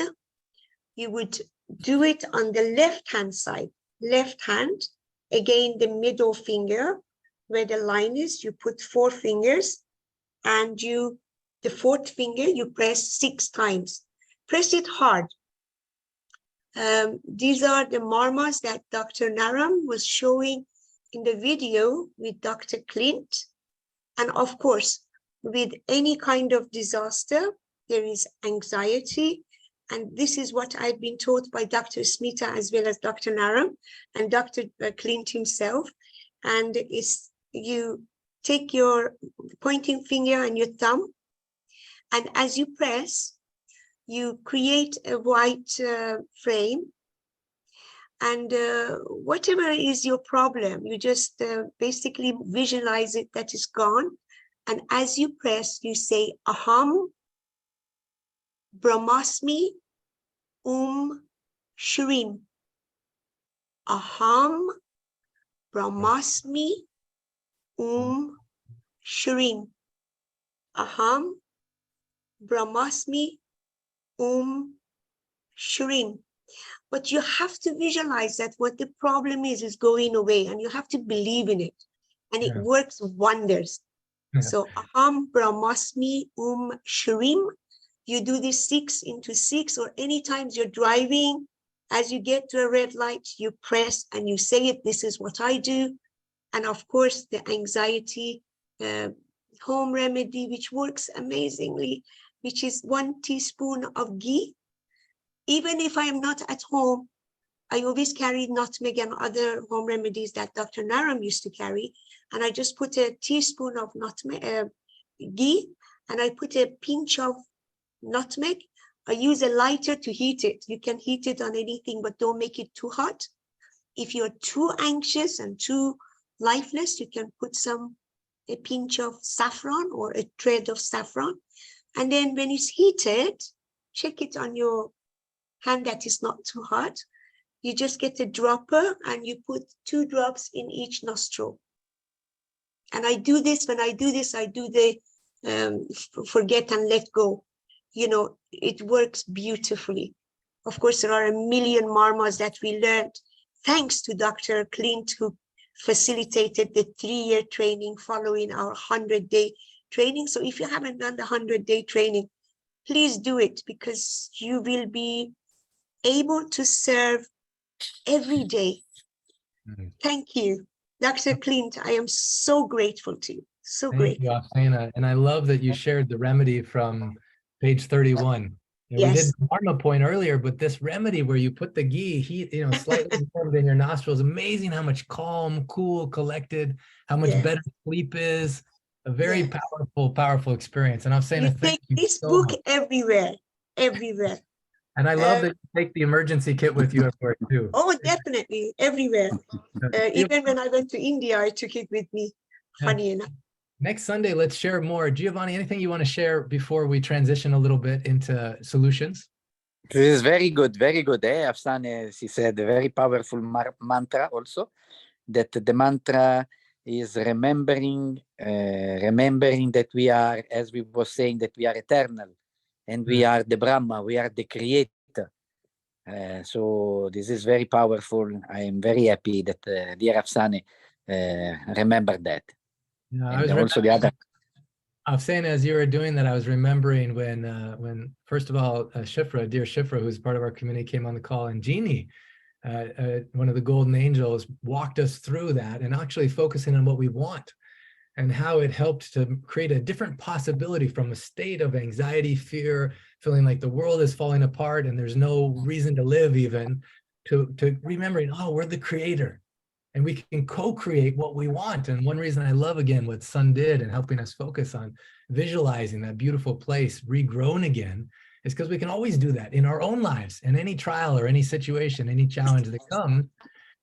you would do it on the left-hand side. Left hand, again, the middle finger, where the line is, you put 4 fingers, and the 4th finger, you press 6 times. Press it hard. These are the Marmaas that Dr. Naram was showing in the video with Dr. Clint. And of course, with any kind of disaster, there is anxiety, And this is what I've been taught by Dr. Smita as well as Dr. Naram and Dr. Clint himself. And it's you take your pointing finger and your thumb, and as you press, you create a white frame. And whatever is your problem, you just basically visualize it that is gone. And as you press, you say, Aham Brahmasmi Shrim. Aham Brahmasmi Shrim. Aham Brahmasmi Shrim. But you have to visualize that what the problem is going away, and you have to believe in it, and it works wonders. So Aham Brahmasmi Shrim. You do this 6 into 6, or anytime you're driving, as you get to a red light, you press and you say it, this is what I do. And of course, the anxiety home remedy, which works amazingly, which is 1 teaspoon of ghee. Even if I am not at home, I always carry nutmeg and other home remedies that Dr. Naram used to carry. And I just put a teaspoon of nutmeg, ghee, and I put a pinch of nutmeg. I use a lighter to heat it. You can heat it on anything, but don't make it too hot. If you're too anxious and too lifeless, you can put a pinch of saffron or a thread of saffron. And then when it's heated, check it on your hand that is not too hot. You just get a dropper and you put 2 drops in each nostril. And I do this, when I do this, I do the forget and let go. You know, it works beautifully. Of course, there are a million Marmaas that we learned thanks to Dr. Clint, who facilitated the 3-year training following our 100-day training. So if you haven't done the 100-day training, please do it, because you will be able to serve every day. Thank you, Dr. Clint. I am so grateful to you. So Thank grateful. you, Afsenah. And I love that you shared the remedy from page 31. And we did the Marmaa point earlier, but this remedy where you put the ghee, heat, slightly warmed in your nostrils, amazing how much calm, cool, collected, how much better sleep is. A very powerful experience. And Afsenah, thank you This so book much. everywhere. And I love that you take the emergency kit with you everywhere too. Oh, definitely, everywhere. Even when I went to India, I took it with me, funny enough. Next Sunday, let's share more. Giovanni, anything you want to share before we transition a little bit into solutions? This is very good, Afsenah, she said, a very powerful mantra also, that the mantra is remembering that we are, as we were saying, that we are eternal, and we are the Brahma, we are the creator. So this is very powerful. I am very happy that dear Afsenah remember that. Yeah, and also the other. Afsenah, as you were doing that, I was remembering when first of all, Shifra, dear Shifra, who's part of our community, came on the call, and Jeannie, one of the golden angels, walked us through that and actually focusing on what we want and how it helped to create a different possibility from a state of anxiety, fear, feeling like the world is falling apart and there's no reason to live, even to remembering, oh, we're the creator. And we can co-create what we want. And one reason I love, again, what Sun did and helping us focus on visualizing that beautiful place regrown again is because we can always do that in our own lives, in any trial or any situation, any challenge that comes.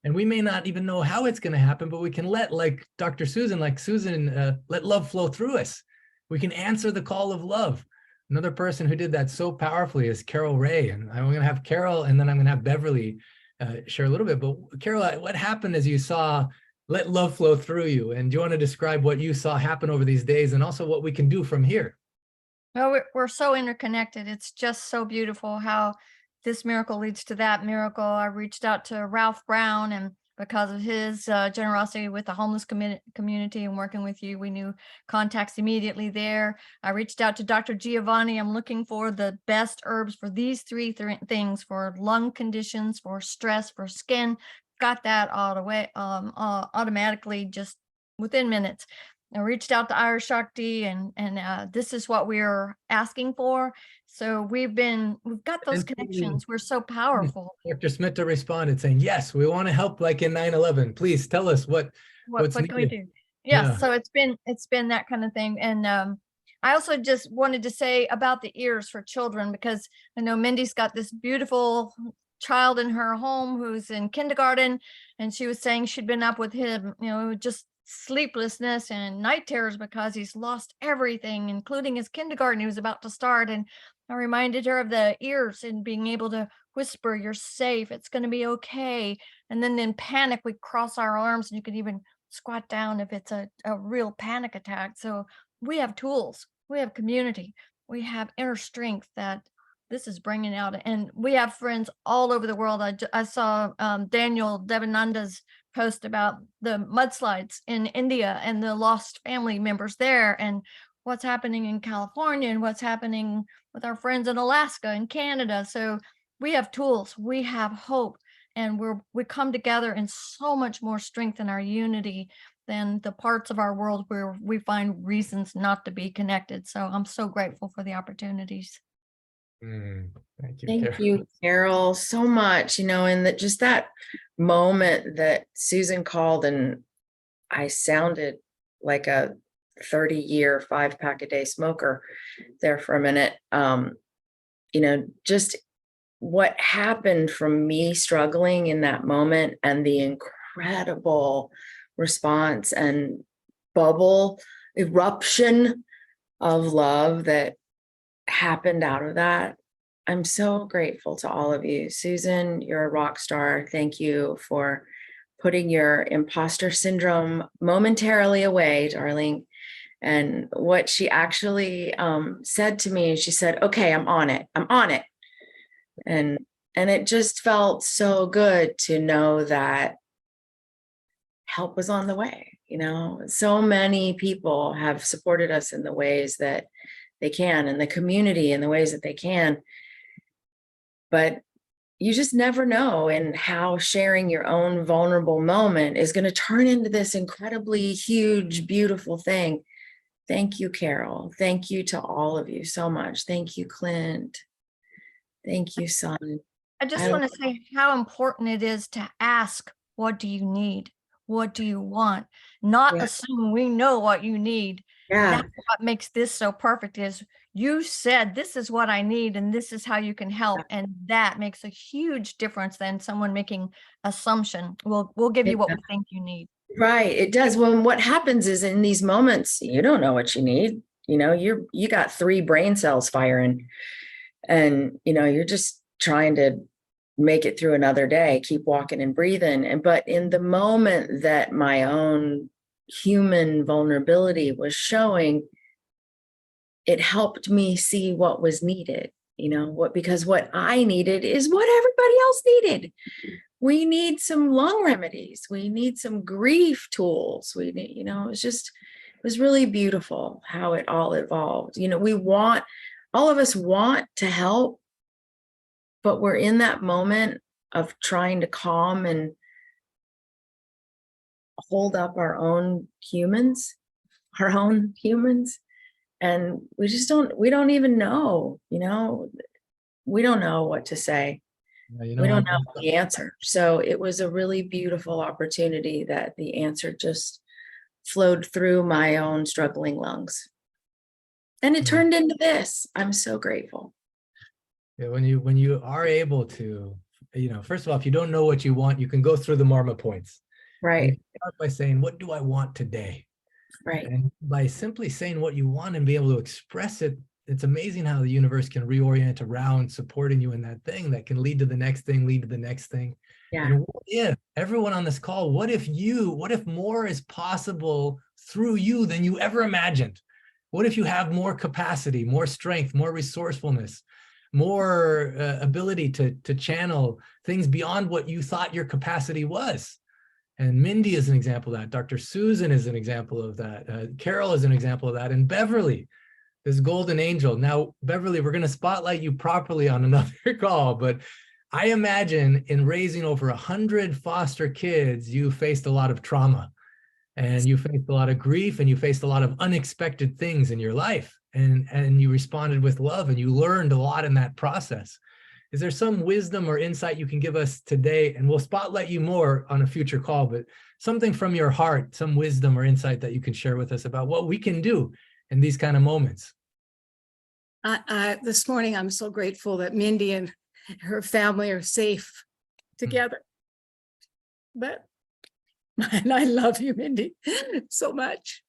And we may not even know how it's going to happen, but we can let, like Dr. Susan, let love flow through us. We can answer the call of love. Another person who did that so powerfully is Carol Ray. And I'm going to have Carol, and then I'm going to have Beverly share a little bit. But Carol, what happened as you saw let love flow through you? And do you want to describe what you saw happen over these days and also what we can do from here? Well, we're so interconnected. It's just so beautiful how this miracle leads to that miracle. I reached out to Ralph Brown, and because of his generosity with the homeless community and working with you, we knew contacts immediately there. I reached out to Dr. Giovanni. I'm looking for the best herbs for these 3 things, for lung conditions, for stress, for skin. Got that all the way automatically, just within minutes. I reached out to Irish Shakti, and this is what we're asking for. So we've got those connections. We're so powerful. Dr. Smita responded saying, yes, we want to help like in 9/11. Please tell us what's What can we needed. do? Yes. Yeah. So it's been that kind of thing. And I also just wanted to say about the ears for children, because I know Mindy's got this beautiful child in her home who's in kindergarten, and she was saying she'd been up with him, just sleeplessness and night terrors because he's lost everything, including his kindergarten he was about to start. And I reminded her of the ears and being able to whisper, "You're safe, it's going to be okay." And then in panic, we cross our arms, and you could even squat down if it's a real panic attack. So we have tools, we have community, we have inner strength that this is bringing out. And we have friends all over the world. I saw Daniel Devananda's post about the mudslides in India and the lost family members there, and what's happening in California, and what's happening with our friends in Alaska and Canada. So we have tools, we have hope, and we come together in so much more strength in our unity than the parts of our world where we find reasons not to be connected. So I'm so grateful for the opportunities. Thank you, Thank Carol. you, Carol, so much. And that just that moment that Susan called, and I sounded like a 30-year 5-pack-a-day smoker there for a minute. Just what happened from me struggling in that moment, and the incredible response and bubble eruption of love that happened out of that. I'm so grateful to all of you. Susan, you're a rock star. Thank you for putting your imposter syndrome momentarily away, darling. And what she actually said to me, she said, "Okay, I'm on it. I'm on it." And it just felt so good to know that help was on the way. So many people have supported us in the ways that they can, and the community in the ways that they can. But you just never know, and how sharing your own vulnerable moment is going to turn into this incredibly huge, beautiful thing. Thank you, Carol. Thank you to all of you so much. Thank you, Clint. Thank you, son. I just want to say how important it is to ask, what do you need? What do you want? Not assume we know what you need. Yeah. That's what makes this so perfect, is you said, this is what I need, and this is how you can help. And that makes a huge difference than someone making assumption. We'll give you what we think you need. Right. It does. Well, what happens is, in these moments, you don't know what you need. You got 3 brain cells firing, and, you're just trying to make it through another day, keep walking and breathing. But in the moment that my own human vulnerability was showing, it helped me see what was needed, because what I needed is what everybody else needed. We need some lung remedies. We need some grief tools. We need, it was really beautiful how it all evolved. All of us want to help, but we're in that moment of trying to calm and hold up our own humans. And we don't even know, we don't know what to say. We don't know the answer. So it was a really beautiful opportunity that the answer just flowed through my own struggling lungs. And it turned into this. I'm so grateful. Yeah, when you are able to, first of all, if you don't know what you want, you can go through the Marmaa points. Right. Start by saying, what do I want today? Right. And by simply saying what you want and be able to express it, it's amazing how the universe can reorient around supporting you in that thing that can lead to the next thing, lead to the next thing. Yeah. And what if everyone on this call, what if more is possible through you than you ever imagined? What if you have more capacity, more strength, more resourcefulness, more ability to channel things beyond what you thought your capacity was? And Mindy is an example of that. Dr. Susan is an example of that. Carol is an example of that. And Beverly, this golden angel. Now, Beverly, we're going to spotlight you properly on another call, but I imagine in raising over 100 foster kids, you faced a lot of trauma. and you faced a lot of grief and you faced a lot of unexpected things in your life, and you responded with love, and you learned a lot in that process. Is there some wisdom or insight you can give us today? And we'll spotlight you more on a future call, but something from your heart, some wisdom or insight that you can share with us about what we can do in these kind of moments. This morning, I'm so grateful that Mindy and her family are safe together. But, and I love you, Mindy, so much.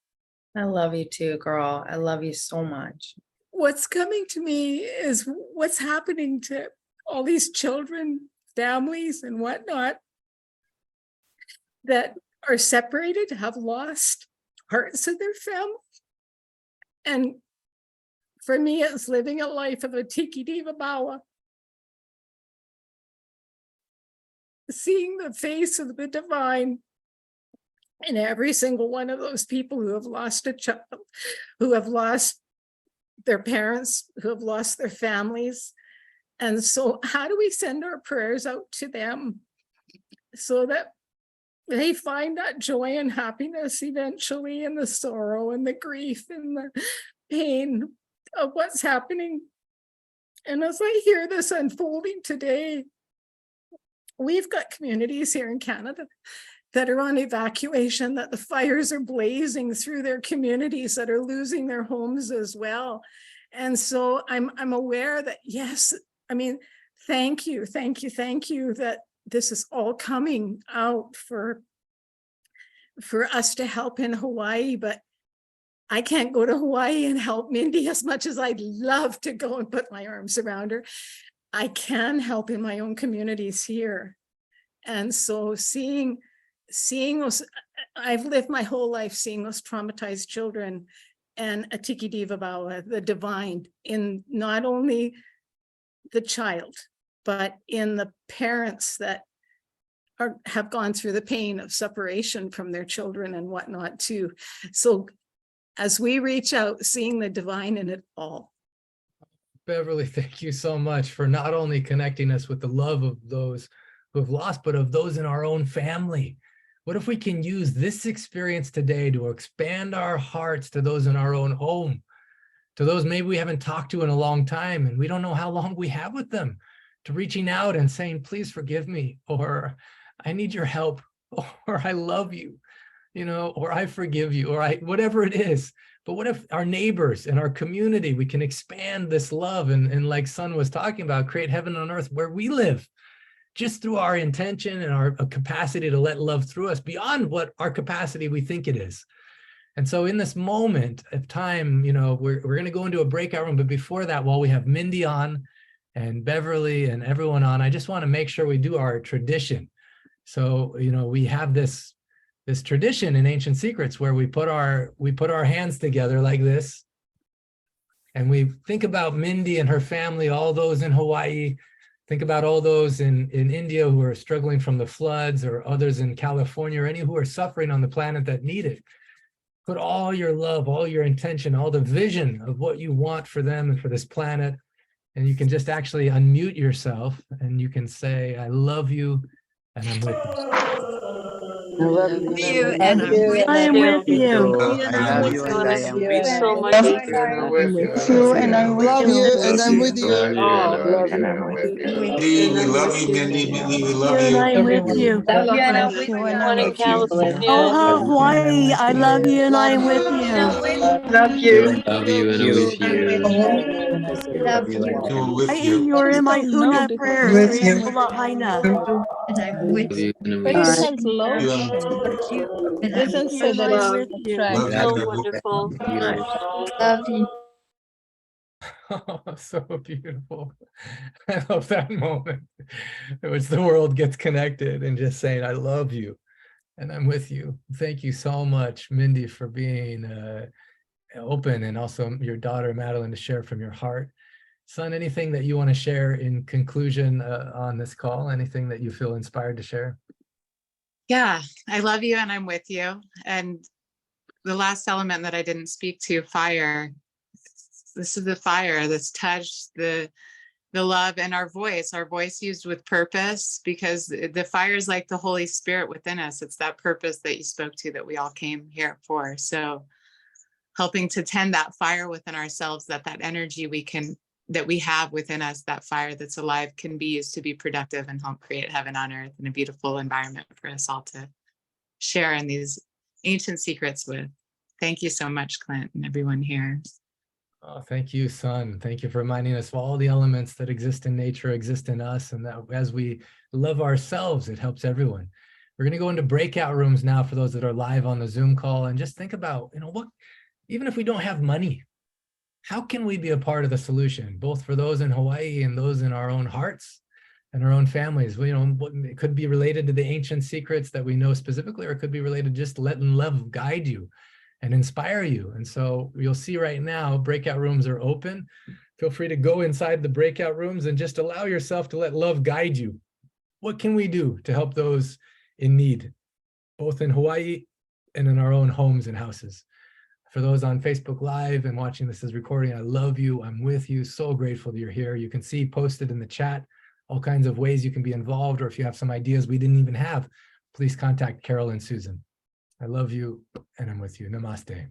I love you too, girl. I love you so much. What's coming to me is what's happening to all these children, families, and whatnot that are separated, have lost parts of their family. And for me, it's living a life of a Tiki Diva Bawa. Seeing the face of the divine in every single one of those people who have lost a child, who have lost their parents, who have lost their families. And so how do we send our prayers out to them so that they find that joy and happiness eventually in the sorrow and the grief and the pain of what's happening? And as I hear this unfolding today, we've got communities here in Canada that are on evacuation, that the fires are blazing through their communities, that are losing their homes as well. And so I'm aware that, yes, I mean, thank you that this is all coming out for us to help in Hawaii, but I can't go to Hawaii and help Mindy as much as I'd love to go and put my arms around her. I can help in my own communities here. And so seeing those, I've lived my whole life seeing those traumatized children and a Tiki Diva Bawa, the divine, in not only the child, but in the parents that have gone through the pain of separation from their children and whatnot too. So as we reach out, seeing the divine in it all. Beverly, thank you so much for not only connecting us with the love of those who have lost, but of those in our own family. What if we can use this experience today to expand our hearts to those in our own home, to those maybe we haven't talked to in a long time and we don't know how long we have with them, to reaching out and saying, please forgive me, or I need your help, or I love you, or I forgive you, or whatever it is. But what if our neighbors and our community, we can expand this love and like Sun was talking about, create heaven on earth where we live, just through our intention and our capacity to let love through us beyond what our capacity we think it is. And so in this moment of time, we're going to go into a breakout room. But before that, while we have Mindy on and Beverly and everyone on, I just want to make sure we do our tradition. So, we have this tradition in Ancient Secrets where we put our hands together like this. And we think about Mindy and her family, all those in Hawaii. Think about all those in India who are struggling from the floods, or others in California, or any who are suffering on the planet that need it. Put all your love, all your intention, all the vision of what you want for them and for this planet. And you can just actually unmute yourself and you can say, I love you and I'm with you. I love you and I'm with you. I I love love you and I am you with so you. much. I'm with you and I'm with Love you. you and I'm with you. Oh, Love you, and and I'm with you. I love miss you, you. Mindy. Mindy, we Love love you and you. I'm with you. Love you and I'm Love with you and everyone I'm in with you. California. Aloha Hawaii, I love you and I'm with you. Love you. Love you and I'm with you. Love you and You I'm are with with you. you. You're in my huna prayers. With you. Lahaina. Love you and I'm But with isn't you. that love? You are Isn't You and such I'm love with you. love so you. wonderful? You. Oh, so beautiful. I love that moment in which the world gets connected and just saying, I love you and I'm with you. Thank you so much, Mindy, for being open, and also your daughter, Madelyn, to share from your heart. Son, anything that you want to share in conclusion on this call? Anything that you feel inspired to share? Yeah, I love you and I'm with you. And the last element that I didn't speak to, fire. This is the fire that's touched the the love, and our voice used with purpose, because the fire is like the Holy Spirit within us. It's that purpose that you spoke to that we all came here for. So helping to tend that fire within ourselves, that energy that we have within us, that fire that's alive, can be used to be productive and help create heaven on earth and a beautiful environment for us all to share in these ancient secrets with. Thank you so much, Clint, and everyone here. Oh, thank you, Sun. Thank you for reminding us of all the elements that exist in nature, exist in us, and that as we love ourselves, it helps everyone. We're going to go into breakout rooms now for those that are live on the Zoom call, and just think about, what, even if we don't have money, how can we be a part of the solution, both for those in Hawaii and those in our own hearts and our own families? It could be related to the ancient secrets that we know specifically, or it could be related to just letting love guide you and inspire you. And so you'll see right now, breakout rooms are open. Feel free to go inside the breakout rooms and just allow yourself to let love guide you. What can we do to help those in need, both in Hawaii and in our own homes and houses? For those on Facebook Live and watching this as recording, I love you. I'm with you. So grateful that you're here. You can see posted in the chat all kinds of ways you can be involved, or if you have some ideas we didn't even have, please contact Carol and Susan. I love you, and I'm with you. Namaste.